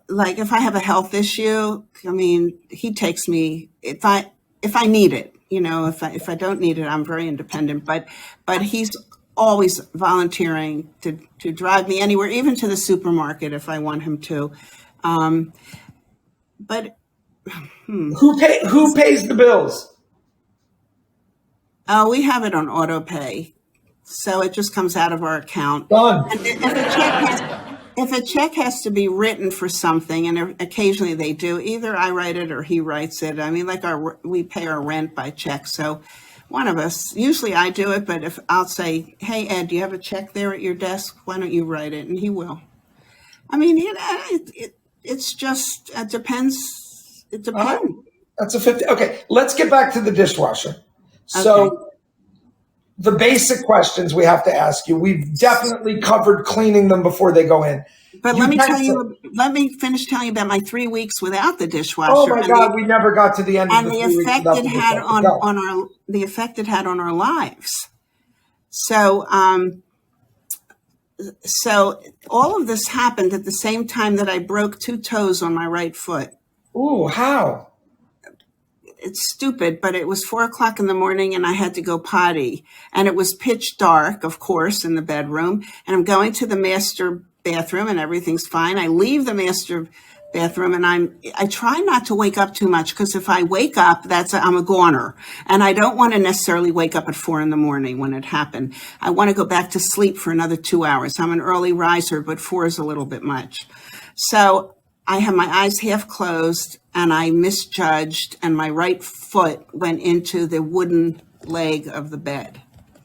like, if I have a health issue, he takes me if I need it. If I don't need it, I'm very independent. But he's always volunteering to drive me anywhere, even to the supermarket if I want him to. But who pays the bills? We have it on auto pay, so it just comes out of our account. Done. And if a check has to be written for something, and occasionally they do, either I write it or he writes it. We pay our rent by check, so one of us, usually I do it, but if I'll say, "Hey Ed, do you have a check there at your desk? Why don't you write it?" And he will. It's just, it depends. It depends. That's a 50. Okay, let's get back to the dishwasher. So the basic questions we have to ask you, we've definitely covered cleaning them before they go in. But let me finish telling you about my 3 weeks without the dishwasher. Oh my God, we never got to the end of the 3 weeks without the dishwasher. And the effect it had on our lives. So all of this happened at the same time that I broke 2 toes on my right foot. Ooh, how? It's stupid, but it was 4:00 in the morning and I had to go potty, and it was pitch dark, of course, in the bedroom, and I'm going to the master bathroom and everything's fine. I leave the master bathroom and I try not to wake up too much, because if I wake up, I'm a goner, and I don't want to necessarily wake up at 4 in the morning when it happened. I want to go back to sleep for another 2 hours. I'm an early riser, but 4 is a little bit much. So I have my eyes half closed and I misjudged, and my right foot went into the wooden leg of the bed,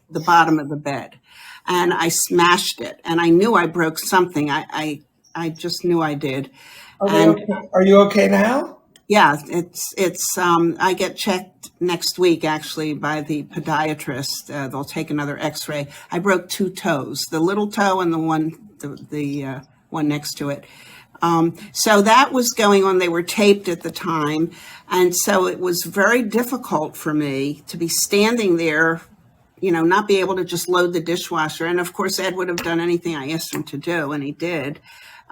the bottom of the bed, and I smashed it. And I knew I broke something. I just knew I did. Are you okay now? Yeah, it's I get checked next week actually by the podiatrist. They'll take another X-ray. I broke 2 toes, the little toe and the one next to it. So that was going on. They were taped at the time. And so it was very difficult for me to be standing there, not be able to just load the dishwasher. And of course, Ed would have done anything I asked him to do, and he did.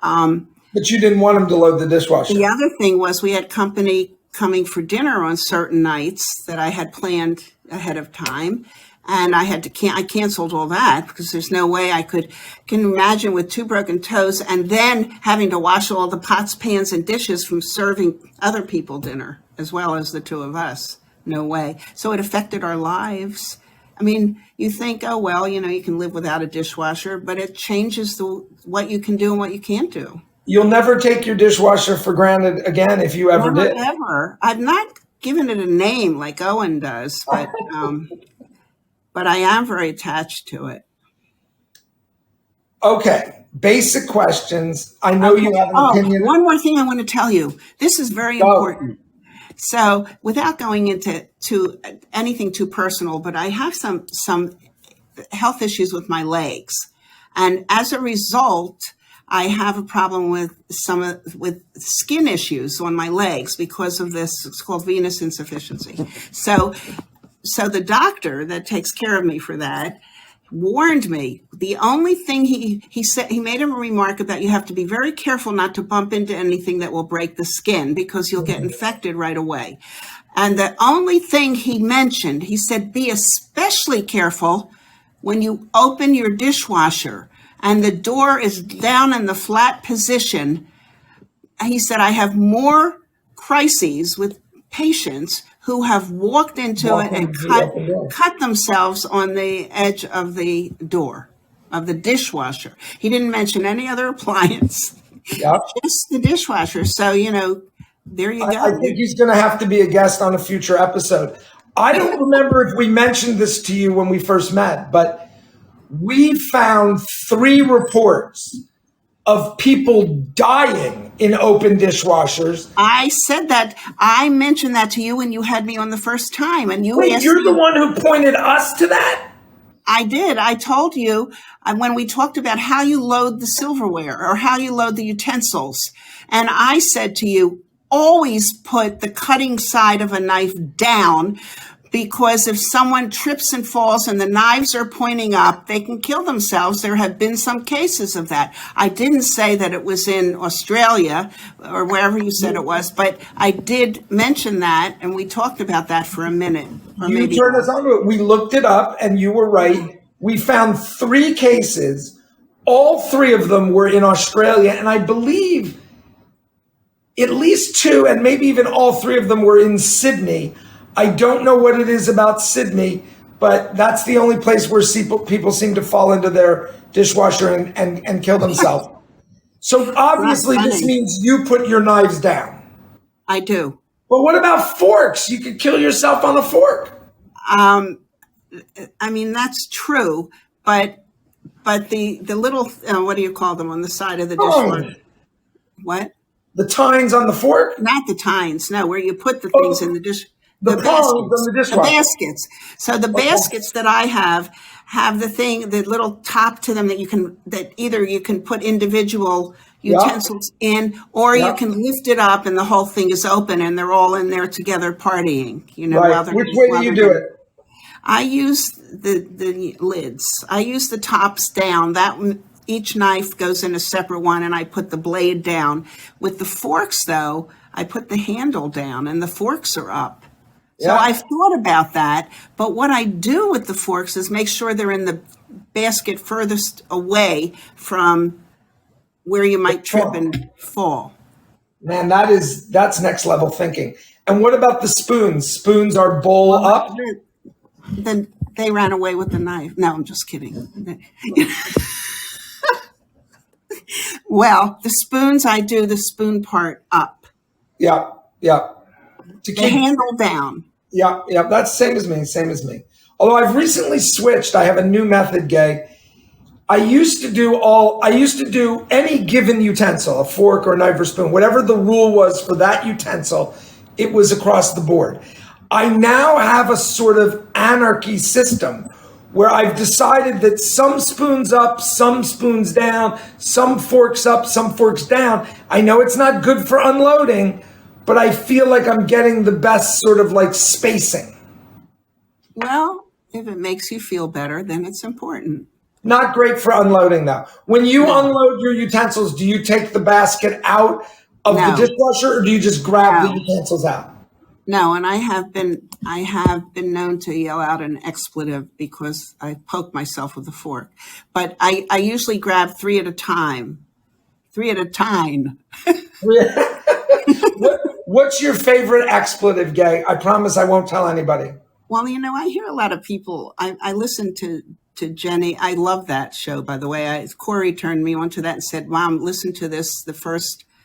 But you didn't want him to load the dishwasher. The other thing was we had company coming for dinner on certain nights that I had planned ahead of time. And I canceled all that because there's no way can imagine with 2 broken toes and then having to wash all the pots, pans, and dishes from serving other people dinner as well as the 2 of us. No way. So it affected our lives. I mean, you think, oh, well, you can live without a dishwasher, but it changes what you can do and what you can't do. You'll never take your dishwasher for granted again if you ever did. Never. I've not given it a name like Owen does, but but I am very attached to it. Okay, basic questions. I know you have an opinion. One more thing I want to tell you. This is very important. So without going into anything too personal, but I have some health issues with my legs. And as a result, I have a problem with with skin issues on my legs because of this. It's called venous insufficiency. So the doctor that takes care of me for that warned me. The only thing he said, he made a remark about you have to be very careful not to bump into anything that will break the skin because you'll get infected right away. And the only thing he mentioned, he said, be especially careful when you open your dishwasher and the door is down in the flat position. He said, I have more crises with patients who have walked into it and cut themselves on the edge of the door of the dishwasher. He didn't mention any other appliance, just the dishwasher. So, there you go. I think he's going to have to be a guest on a future episode. I don't remember if we mentioned this to you when we first met, but we found 3 reports of people dying in open dishwashers. I said that. I mentioned that to you when you had me on the first time. And Wait, you're the one who pointed us to that? I did. I told you when we talked about how you load the silverware or how you load the utensils. And I said to you, always put the cutting side of a knife down, because if someone trips and falls and the knives are pointing up, they can kill themselves. There have been some cases of that. I didn't say that it was in Australia or wherever you said it was, but I did mention that, and we talked about that for a minute. You turned us on to it. We looked it up, and you were right. We found 3 cases. All 3 of them were in Australia, and I believe at least 2, and maybe even all 3 of them were in Sydney. I don't know what it is about Sydney, but that's the only place where people seem to fall into their dishwasher and kill themselves. So obviously this means you put your knives down. I do. But what about forks? You could kill yourself on a fork. I mean, that's true, but the little, what do you call them on the side of the dishwasher? What? The tines on the fork? Not the tines, no, where you put the things in the dish. The baskets. So the baskets that I have the little top to them that either you can put individual utensils in, or you can lift it up and the whole thing is open and they're all in there together partying. Right. Which way do you do it? I use the lids. I use the tops down. Each knife goes in a separate one, and I put the blade down. With the forks, though, I put the handle down and the forks are up. So I've thought about that, but what I do with the forks is make sure they're in the basket furthest away from where you might trip and fall. Man, that's next level thinking. And what about the spoons? Spoons are bowl up? Then they ran away with the knife. No, I'm just kidding. Well, the spoons, I do the spoon part up. Yeah. To keep the handle down. Yeah. That's same as me. Although I've recently switched, I have a new method, Gaye. I used to do any given utensil, a fork or a knife or spoon, whatever the rule was for that utensil, it was across the board. I now have a sort of anarchy system where I've decided that some spoons up, some spoons down, some forks up, some forks down. I know it's not good for unloading, but I feel like I'm getting the best sort of like spacing. Well, if it makes you feel better, then it's important. Not great for unloading though. When you No. unload your utensils, do you take the basket out of No. the dishwasher or do you just grab No. the utensils out? No, and I have been known to yell out an expletive because I poked myself with a fork. But I usually grab three at a time. Three at a time. What's your favorite expletive, Gaye? I promise I won't tell anybody. Well, I hear a lot of people. I listen to Jenny. I love that show, by the way. Corey turned me onto that and said, Mom, listen to this.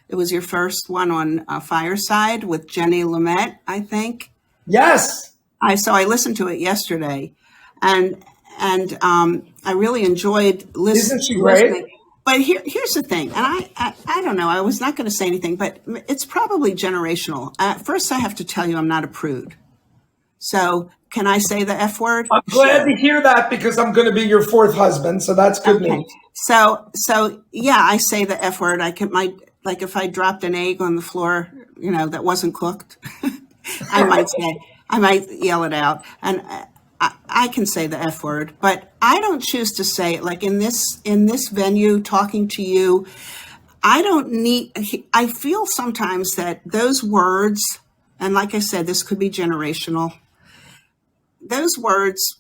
It was your first one on Fireside with Jenny Lumet, I think. Yes. So I listened to it yesterday, and I really enjoyed listening. Isn't she great? But here's the thing, and I don't know. I was not going to say anything, but it's probably generational. First, I have to tell you, I'm not a prude. So can I say the F word? I'm glad to hear that because I'm going to be your fourth husband, so that's good news. So yeah, I say the F word. Like if I dropped an egg on the floor, that wasn't cooked, I might yell it out, and I can say the F word, but I don't choose to say it. Like in this venue, talking to you, I feel sometimes that those words, and like I said, this could be generational. Those words,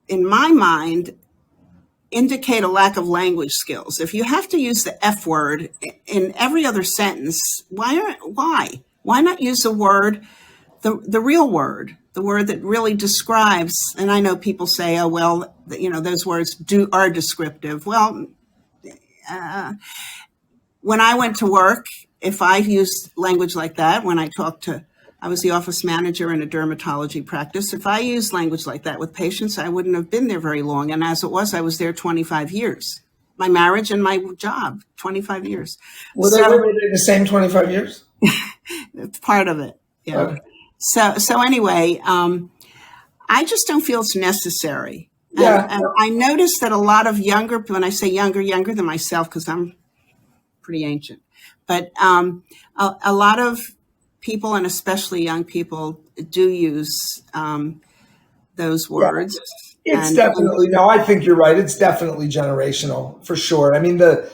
in my mind, indicate a lack of language skills. If you have to use the F word in every other sentence, why not use the word, the real word, the word that really describes? And I know people say, oh, well, those words are descriptive. Well, when I went to work, if I used language like that, I was the office manager in a dermatology practice. If I used language like that with patients, I wouldn't have been there very long. And as it was, I was there 25 years. My marriage and my job, 25 years. Were they the same 25 years? It's part of it. Yeah. Okay. So anyway, I just don't feel it's necessary. Yeah. And I noticed that a lot of younger, when I say younger than myself, because I'm pretty ancient, but a lot of people, and especially young people, do use those words. Yeah. It's definitely, no, I think you're right. It's definitely generational for sure. I mean, the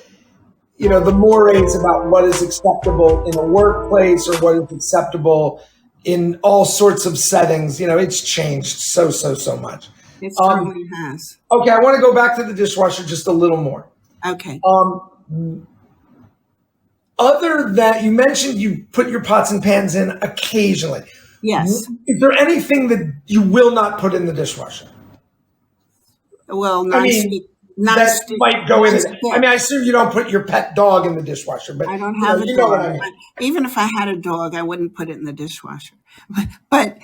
mores about what is acceptable in a workplace or what is acceptable in all sorts of settings, it's changed so much. It certainly has. Okay, I want to go back to the dishwasher just a little more. Okay. Other than, you mentioned you put your pots and pans in occasionally. Yes. Is there anything that you will not put in the dishwasher? Well, that might go in it. I mean, I assume you don't put your pet dog in the dishwasher, but I don't have a dog. What I mean. Even if I had a dog, I wouldn't put it in the dishwasher. But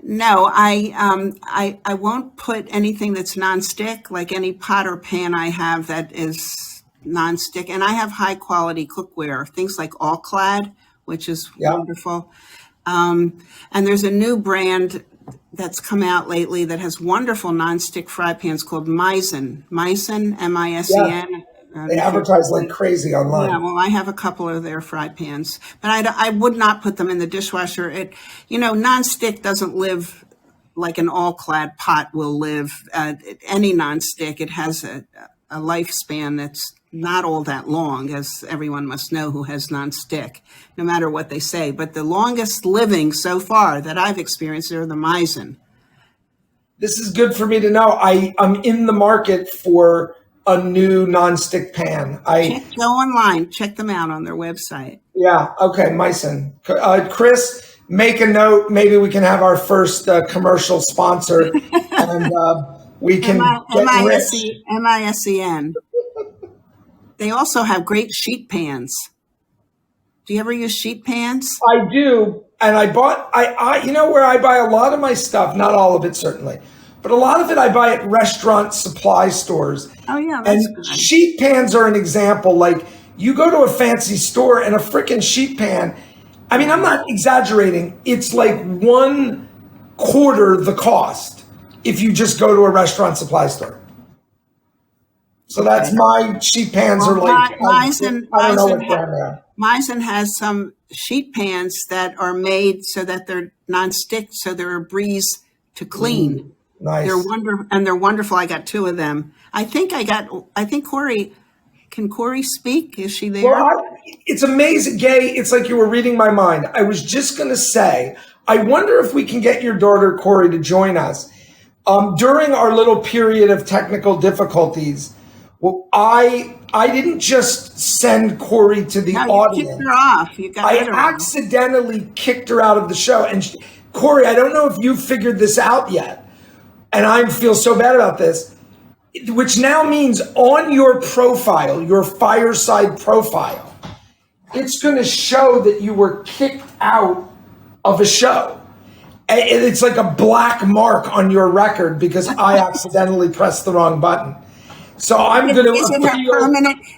no, I won't put anything that's nonstick, like any pot or pan I have that is nonstick. And I have high quality cookware, things like All Clad, which is wonderful. And there's a new brand that's come out lately that has wonderful nonstick fry pans called Misen, M-I-S-E-N. They advertise like crazy online. Yeah, well, I have a couple of their fry pans, but I would not put them in the dishwasher. Nonstick doesn't live like an all-clad pot will live. Any nonstick, it has a lifespan that's not all that long, as everyone must know who has nonstick, no matter what they say. But the longest living so far that I've experienced are the Misen. This is good for me to know. I'm in the market for a new nonstick pan. Go online, check them out on their website. Yeah, okay, Misen. Chris, make a note. Maybe we can have our first commercial sponsor, and we can get rich. M-I-S-E-N. They also have great sheet pans. Do you ever use sheet pans? I do, and I bought. Where I buy a lot of my stuff. Not all of it, certainly, but a lot of it I buy at restaurant supply stores. Oh yeah, that's and good. Sheet pans are an example. Like you go to a fancy store and a freaking sheet pan. I mean, I'm not exaggerating. It's like 1/4 the cost if you just go to a restaurant supply store. So that's my sheet pans are like, I don't know what brand they are. Meissen has some sheet pans that are made so that they're nonstick, so they're a breeze to clean. Nice. They're wonderful. I got 2 of them. I think Corey, can Corey speak? Is she there? Well, it's amazing, Gaye. It's like you were reading my mind. I was just going to say, I wonder if we can get your daughter, Corey, to join us. During our little period of technical difficulties, well, I didn't just send Corey to the audience. You kicked her off. I accidentally kicked her out of the show. And Corey, I don't know if you've figured this out yet, and I feel so bad about this, which now means on your profile, your Fireside profile, it's going to show that you were kicked out of a show. It's like a black mark on your record because I accidentally pressed the wrong button. So I'm going to appeal.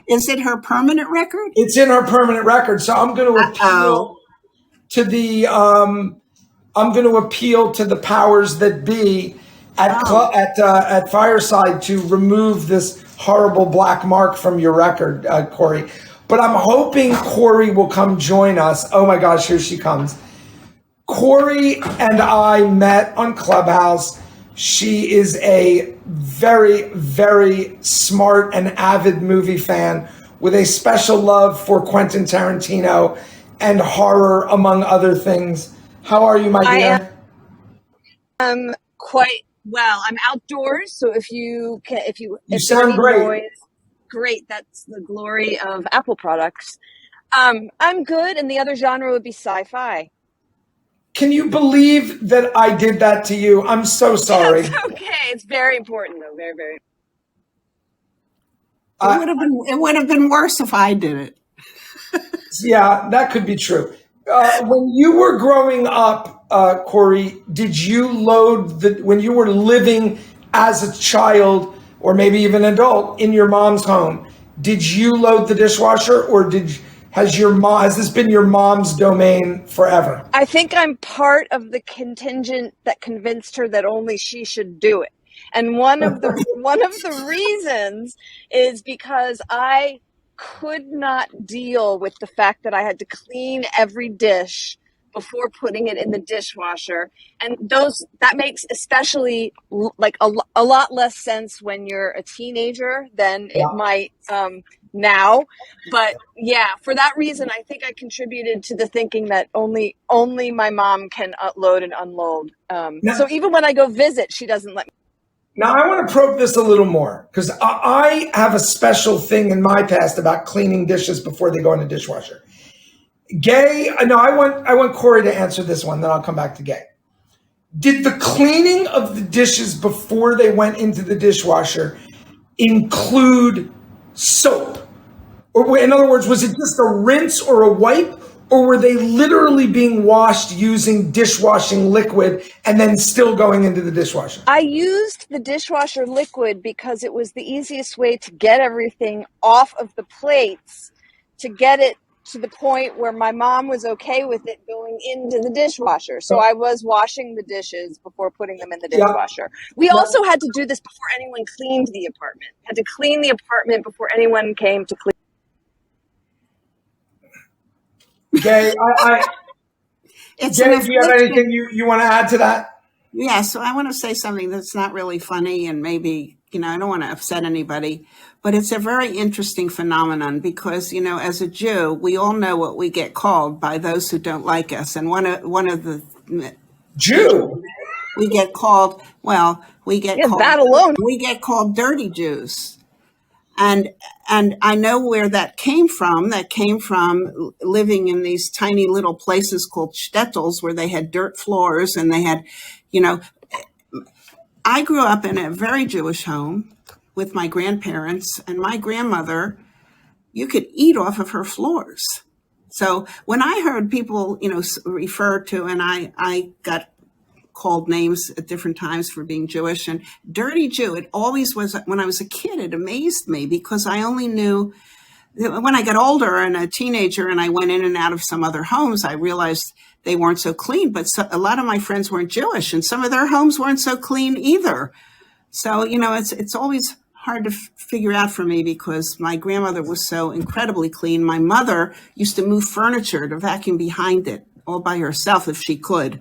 Is it her permanent record? It's in her permanent record. So I'm going to appeal to the powers that be at Fireside to remove this horrible black mark from your record, Corey. But I'm hoping Corey will come join us. Oh my gosh, here she comes. Corey and I met on Clubhouse. She is a very, very smart and avid movie fan with a special love for Quentin Tarantino and horror, among other things. How are you, my dear? I am quite well. I'm outdoors, so if you sound great. Noise, great. That's the glory of Apple products. I'm good, and the other genre would be sci-fi. Can you believe that I did that to you? I'm so sorry. It's okay. It's very important, though. Very, very. It would have been worse if I did it. Yeah, that could be true. When you were growing up, Corey, did you when you were living as a child or maybe even adult in your mom's home, did you load the dishwasher, or has this been your mom's domain forever? I think I'm part of the contingent that convinced her that only she should do it. And one of the reasons is because I could not deal with the fact that I had to clean every dish before putting it in the dishwasher. And that makes especially like a lot less sense when you're a teenager than it might now. But yeah, for that reason, I think I contributed to the thinking that only my mom can load and unload. So even when I go visit, she doesn't let me. Now, I want to probe this a little more because I have a special thing in my past about cleaning dishes before they go in the dishwasher. Gaye, no, I want Corey to answer this one, then I'll come back to Gaye. Did the cleaning of the dishes before they went into the dishwasher include soap? Or in other words, was it just a rinse or a wipe? Or were they literally being washed using dishwashing liquid and then still going into the dishwasher? I used the dishwasher liquid because it was the easiest way to get everything off of the plates, to get it to the point where my mom was okay with it going into the dishwasher. So I was washing the dishes before putting them in the dishwasher. We also had to do this before anyone cleaned the apartment. Had to clean the apartment before anyone came to clean. Gaye, Gaye, do you have anything you want to add to that? Yeah, so I want to say something that's not really funny, and maybe, I don't want to upset anybody, but it's a very interesting phenomenon because, as a Jew, we all know what we get called by those who don't like us. And one of the Jew, we get called, called that alone. We get called dirty Jews. And I know where that came from. That came from living in these tiny little places called shtetls where they had dirt floors and they had, I grew up in a very Jewish home with my grandparents, and my grandmother, you could eat off of her floors. So when I heard people, refer to, and I got called names at different times for being Jewish, and dirty Jew, it always was, when I was a kid, it amazed me because I only knew, when I got older and a teenager and I went in and out of some other homes, I realized they weren't so clean. But a lot of my friends weren't Jewish, and some of their homes weren't so clean either. So, it's always hard to figure out for me because my grandmother was so incredibly clean. My mother used to move furniture to vacuum behind it all by herself if she could.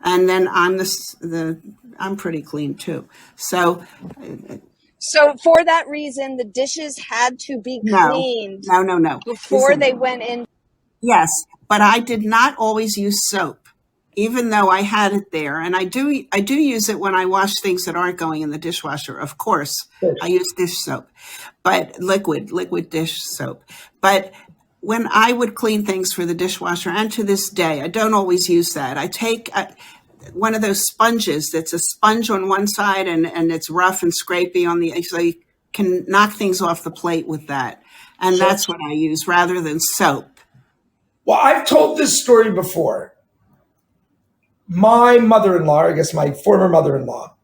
And then I'm pretty clean too. So for that reason, the dishes had to be cleaned no. before they went in. Yes, but I did not always use soap, even though I had it there. And I do use it when I wash things that aren't going in the dishwasher. Of course, I use dish soap, but liquid dish soap. But when I would clean things for the dishwasher, and to this day, I don't always use that. I take one of those sponges that's a sponge on one side and it's rough and scrapey on the, so you can knock things off the plate with that. And that's what I use rather than soap. Well, I've told this story before. My mother-in-law, I guess my former mother-in-law,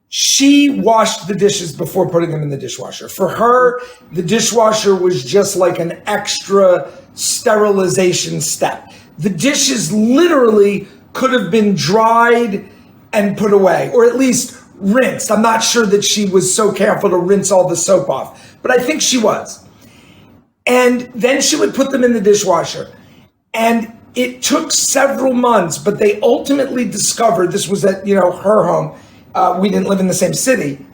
she washed the dishes before putting them in the dishwasher. For her, the dishwasher was just like an extra sterilization step. The dishes literally could have been dried and put away, or at least rinsed. I'm not sure that she was so careful to rinse all the soap off, but I think she was. And then she would put them in the dishwasher. And it took several months, but they ultimately discovered, this was at her home, we didn't live in the same city,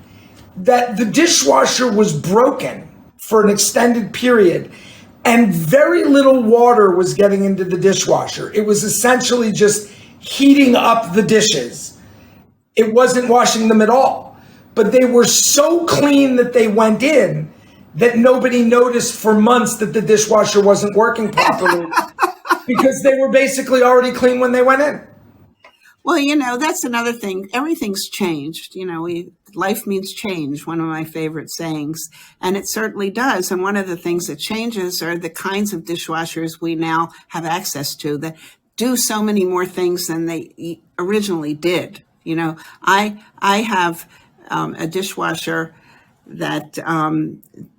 that the dishwasher was broken for an extended period and very little water was getting into the dishwasher. It was essentially just heating up the dishes. It wasn't washing them at all, but they were so clean that they went in that nobody noticed for months that the dishwasher wasn't working properly because they were basically already clean when they went in. Well, that's another thing. Everything's changed. Life means change, one of my favorite sayings. And it certainly does. And one of the things that changes are the kinds of dishwashers we now have access to that do so many more things than they originally did. I have a dishwasher that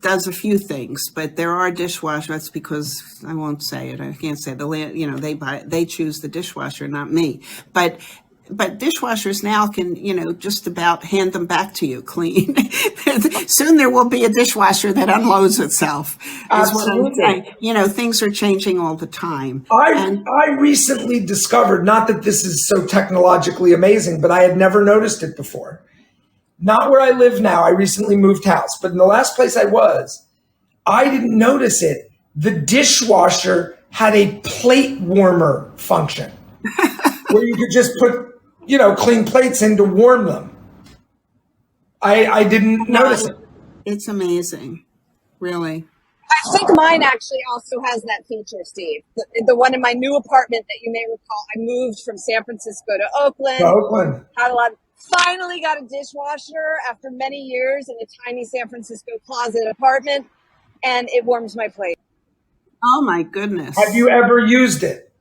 does a few things, but there are dishwashers. That's because I won't say it. I can't say they choose the dishwasher, not me. But dishwashers now can, just about hand them back to you clean. Soon there will be a dishwasher that unloads itself. Absolutely. Things are changing all the time. I recently discovered, not that this is so technologically amazing, but I had never noticed it before. Not where I live now. I recently moved house, but in the last place I was, I didn't notice it. The dishwasher had a plate warmer function where you could just put, clean plates in to warm them. I didn't notice it. It's amazing, really. I think mine actually also has that feature, Steve. The one in my new apartment that you may recall. I moved from San Francisco to Oakland. Had a lot. Finally got a dishwasher after many years in a tiny San Francisco closet apartment, and it warms my plate. Oh my goodness. Have you ever used it?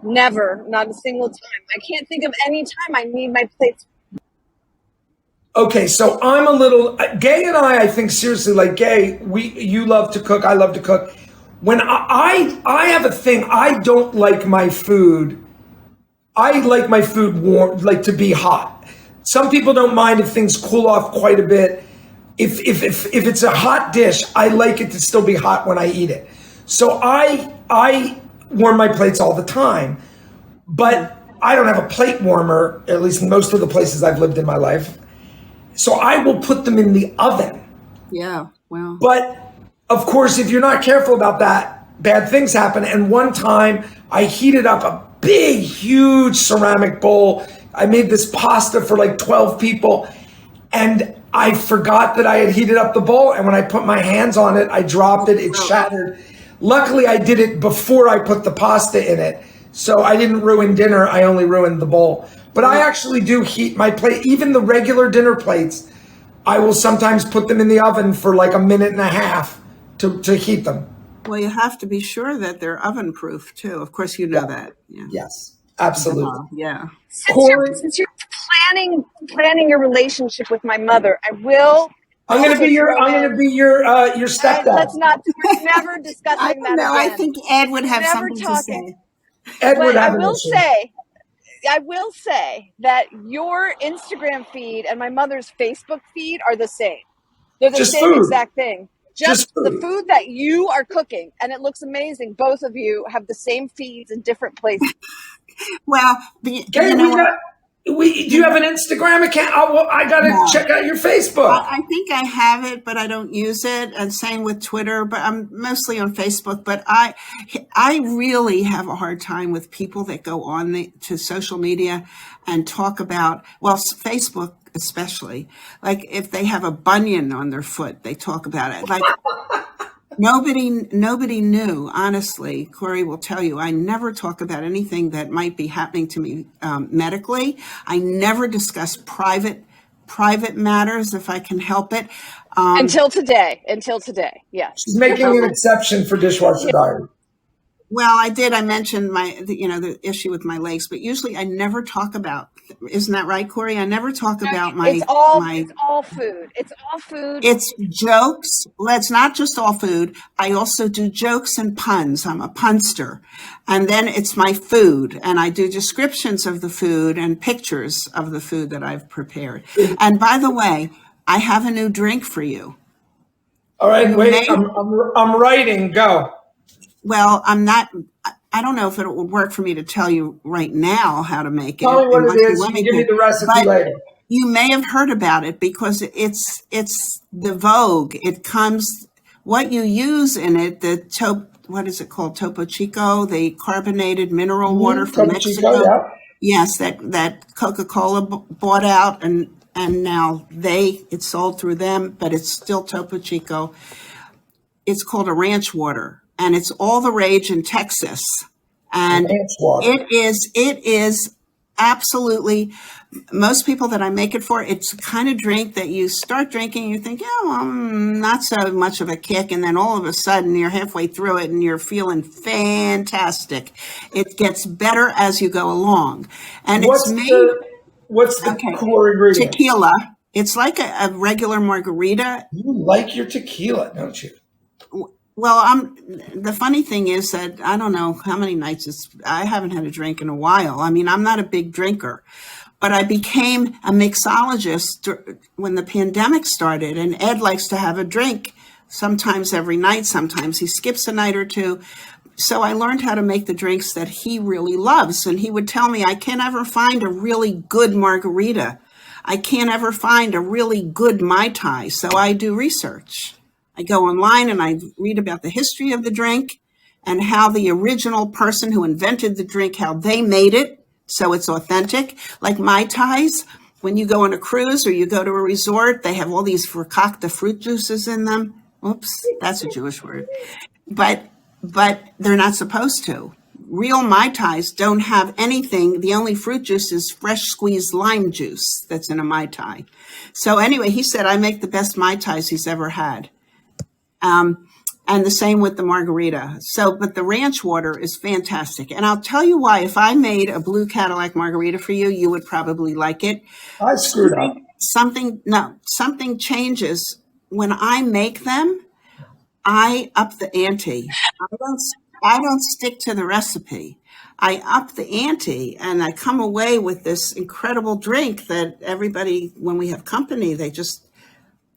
Never, not a single time. I can't think of any time I need my plates. Okay, so I'm a little, Gaye and I think seriously, like Gaye, you love to cook, I love to cook. When I have a thing, I don't like my food. I like my food warm, like to be hot. Some people don't mind if things cool off quite a bit. If it's a hot dish, I like it to still be hot when I eat it. So I warm my plates all the time, but I don't have a plate warmer, at least in most of the places I've lived in my life. So I will put them in the oven. Yeah, well. But of course, if you're not careful about that, bad things happen. And one time I heated up a big, huge ceramic bowl. I made this pasta for like 12 people and I forgot that I had heated up the bowl. And when I put my hands on it, I dropped it, it shattered. Luckily, I did it before I put the pasta in it. So I didn't ruin dinner, I only ruined the bowl. But I actually do heat my plate, even the regular dinner plates. I will sometimes put them in the oven for like a minute and a half to heat them. Well, you have to be sure that they're oven proof too. Of course, that. Yeah. Yes, absolutely. Yeah. Since you're planning your relationship with my mother, I will. I'm going to be your stepdad. Let's not. We're never discussing that. No, again. I think Ed would have something to say. Ed would But have an issue. I will say that your Instagram feed and my mother's Facebook feed are the same. They're the Just same food. exact thing. Just Just the food. food that you are cooking, and it looks amazing. Both of you have the same feeds in different places. Well, Gay, you know what? do you have an Instagram account? I gotta No. check out your Facebook. I think I have it, but I don't use it. And same with Twitter, but I'm mostly on Facebook. But I really have a hard time with people that go on to social media and talk about, well, Facebook especially, like if they have a bunion on their foot, they talk about it. Like nobody knew, honestly. Corey will tell you, I never talk about anything that might be happening to me medically. I never discuss private matters if I can help it. Until today, yes. She's making an exception for Dishwasher Diaries. Well, I did. I mentioned the issue with my legs, but usually I never talk about. Isn't that right, Corey? I never talk about my. It's all food. It's all food. It's jokes. Well, it's not just all food. I also do jokes and puns. I'm a punster, and then it's my food, and I do descriptions of the food and pictures of the food that I've prepared. And by the way, I have a new drink for you. All right, wait. I'm writing. Go. Well, I'm not. I don't know if it would work for me to tell you right now how to make it. Tell me what unless it you is. want You me give me to. the recipe But later. you may have heard about it because it's the Vogue. It comes what you use in it. What is it called? Topo Chico, the carbonated mineral water from Topo Mexico. Chico, yeah. Yes, that Coca-Cola bought out, and now it's sold through them, but it's still Topo Chico. It's called a ranch water, and it's all the rage in Texas. And Ranch water. it is absolutely, most people that I make it for, it's the kind of drink that you start drinking, you think, yeah, well, not so much of a kick, and then all of a sudden you're halfway through it and you're feeling fantastic. It gets better as you go along. And What's the core ingredient? Tequila. It's like a regular margarita. You like your tequila, don't you? Well, the funny thing is that I don't know how many nights I haven't had a drink in a while. I mean, I'm not a big drinker, but I became a mixologist when the pandemic started, and Ed likes to have a drink sometimes every night. Sometimes he skips a night or two. So I learned how to make the drinks that he really loves. And he would tell me, I can't ever find a really good margarita. I can't ever find a really good Mai Tai. So I do research. I go online and I read about the history of the drink and how the original person who invented the drink, how they made it, so it's authentic. Like Mai Tais, when you go on a cruise or you go to a resort, they have all these verkakta fruit juices in them. Oops, that's a Jewish word. But they're not supposed to. Real Mai Tais don't have anything. The only fruit juice is fresh squeezed lime juice that's in a Mai Tai. So anyway, he said, I make the best Mai Tais he's ever had. And the same with the margarita. But the ranch water is fantastic. And I'll tell you why. If I made a Blue Cadillac Margarita for you, you would probably like it. I screwed up. Something changes. When I make them, I up the ante. I don't stick to the recipe. I up the ante and I come away with this incredible drink that everybody, when we have company,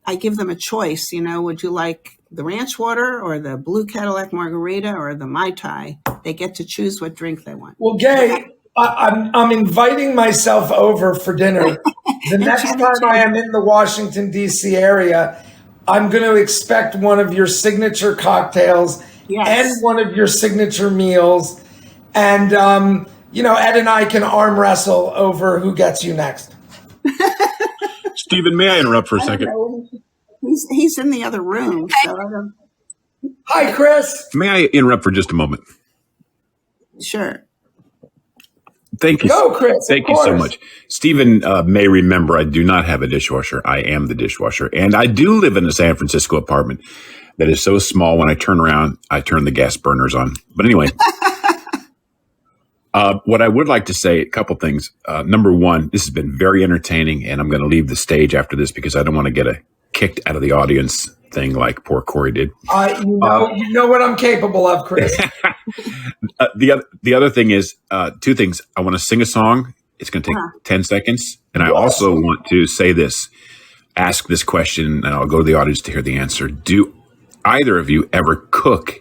I give them a choice. Would you like the ranch water or the Blue Cadillac Margarita or the Mai Tai? They get to choose what drink they want. Well, Gaye, I'm inviting myself over for dinner. The next time I am in the Washington, D.C. area, I'm going to expect one of your signature cocktails and one of your signature meals. And, Ed and I can arm wrestle over who gets you next. Stephen, may I interrupt for a second? He's in the other room. So I don't. Hi, Chris. May I interrupt for just a moment? Sure. Thank you. Go, Chris. Thank you so much. Stephen may remember I do not have a dishwasher. I am the dishwasher. And I do live in a San Francisco apartment that is so small when I turn around, I turn the gas burners on. But anyway, what I would like to say, a couple things. Number one, this has been very entertaining, and I'm going to leave the stage after this because I don't want to get kicked out of the audience thing like poor Corey did. You know what I'm capable of, Chris. The other thing is two things. I want to sing a song. It's going to take 10 seconds. And I also want to say this, ask this question, and I'll go to the audience to hear the answer. Do either of you ever cook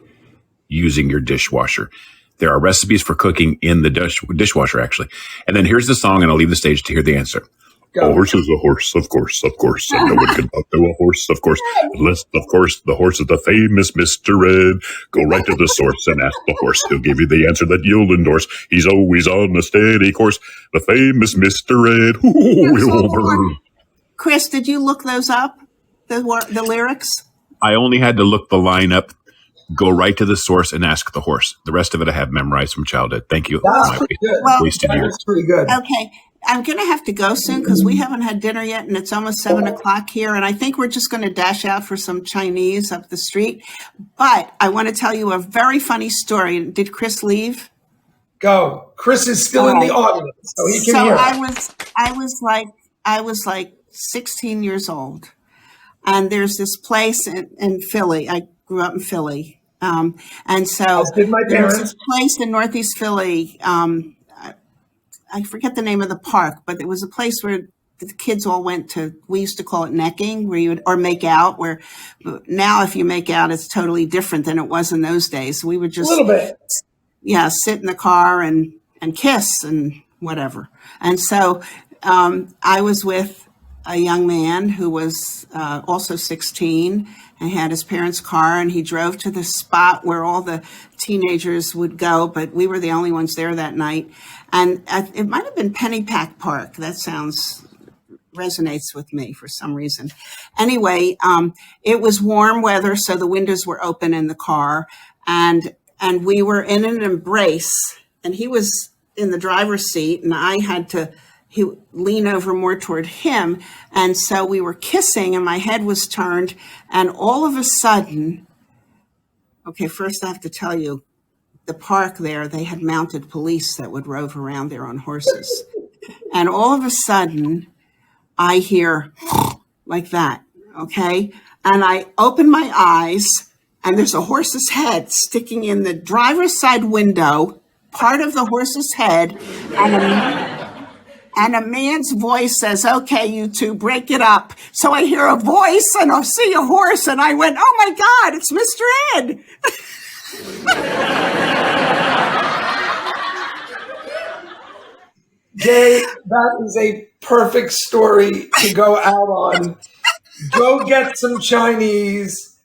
using your dishwasher? There are recipes for cooking in the dishwasher, actually. And then here's the song, and I'll leave the stage to hear the answer. A horse is a horse, of course, of course. And no one can talk to a horse, of course. Unless, of course, the horse is the famous Mr. Ed. Go right to the source and ask the horse. He'll give you the answer that you'll endorse. He's always on a steady course. The famous Mr. Ed. Chris, did you look those up? The lyrics? I only had to look the line up. Go right to the source and ask the horse. The rest of it I have memorized from childhood. Thank you. That's pretty good. That's pretty good. Okay. I'm going to have to go soon because we haven't had dinner yet and it's almost 7:00 here. And I think we're just going to dash out for some Chinese up the street. But I want to tell you a very funny story. Did Chris leave? Go. Chris is still in the audience, so he can hear. I was like 16 years old. And there's this place in Philly. I grew up in Philly. And so did my parents. There's this place in Northeast Philly. I forget the name of the park, but it was a place where the kids all went to. We used to call it necking, or make out. Where now, if you make out, it's totally different than it was in those days. We would just a little bit, sit in the car and kiss and whatever. And so I was with a young man who was also 16 and had his parents' car, and he drove to the spot where all the teenagers would go, but we were the only ones there that night. And it might have been Pennypack Park. That resonates with me for some reason. Anyway, it was warm weather, so the windows were open in the car, and we were in an embrace, and he was in the driver's seat, and I had to lean over more toward him. And so we were kissing and my head was turned. And all of a sudden, okay, first I have to tell you, the park there, they had mounted police that would rove around there on horses. And all of a sudden, I hear like that, okay? And I open my eyes and there's a horse's head sticking in the driver's side window, part of the horse's head, and a man's voice says, okay, you two, break it up. So I hear a voice and I see a horse and I went, oh my God, it's Mr. Ed. Gaye, that is a perfect story to go out on. Go get some Chinese.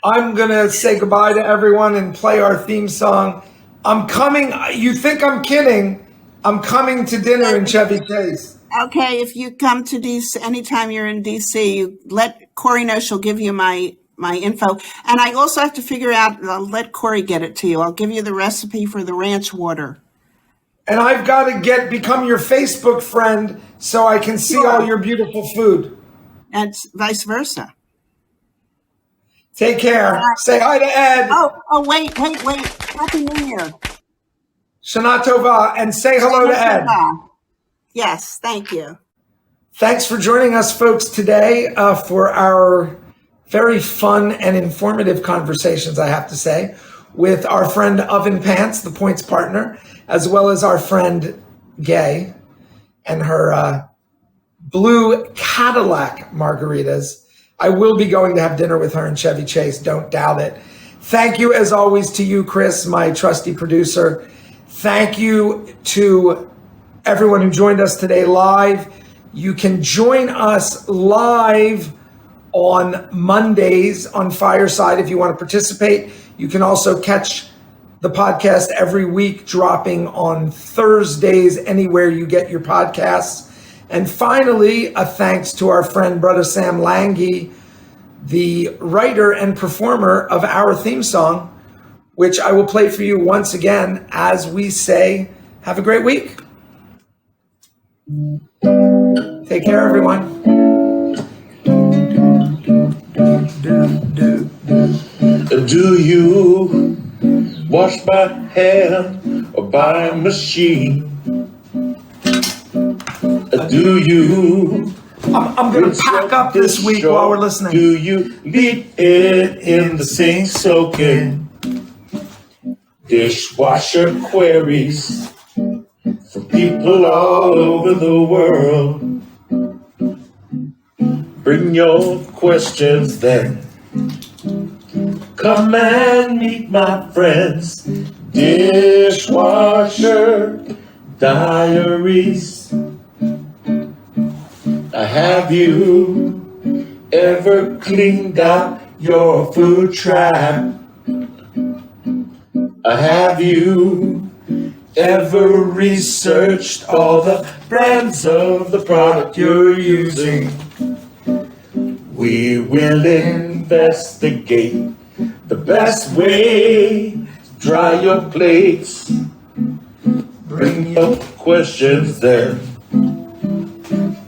I'm going to say goodbye to everyone and play our theme song. I'm coming. You think I'm kidding? I'm coming to dinner in Chevy Chase. Okay, if you come to DC, anytime you're in DC, you let Corey know. She'll give you my info. And I also have to figure out, I'll let Corey get it to you. I'll give you the recipe for the ranch water. And I've got to become your Facebook friend so I can see all your beautiful food. And vice versa. Take care. Say hi to Ed. Oh, wait. Happy New Year. Shana Tova, and say hello to Ed. Yes, thank you. Thanks for joining us, folks, today for our very fun and informative conversations, I have to say, with our friend Oven Pants, the Points partner, as well as our friend Gaye and her Blue Cadillac Margaritas. I will be going to have dinner with her in Chevy Chase, don't doubt it. Thank you, as always, to you, Chris, my trusty producer. Thank you to everyone who joined us today live. You can join us live on Mondays on Fireside if you want to participate. You can also catch the podcast every week, dropping on Thursdays anywhere you get your podcasts. And finally, a thanks to our friend, Brother Sam Lange, the writer and performer of our theme song, which I will play for you once again as we say, have a great week. Take care, everyone. Do you wash by hand or by machine? Do you I'm going to pack up this week while we're listening. Do you leave it in the sink soaking? Dishwasher queries from people all over the world. Bring your questions then. Come and meet my friends. Dishwasher Diaries. Have you ever cleaned out your food trap? Have you ever researched all the brands of the product you're using? We will investigate the best way to dry your plates. Bring your questions then.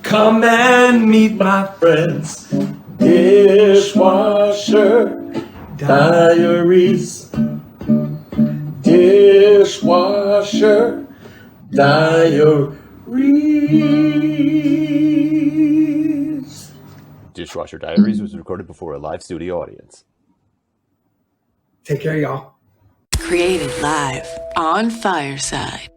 Come and meet my friends. Dishwasher Diaries. Dishwasher Diaries. Dishwasher Diaries was recorded before a live studio audience. Take care, y'all. Created live on Fireside.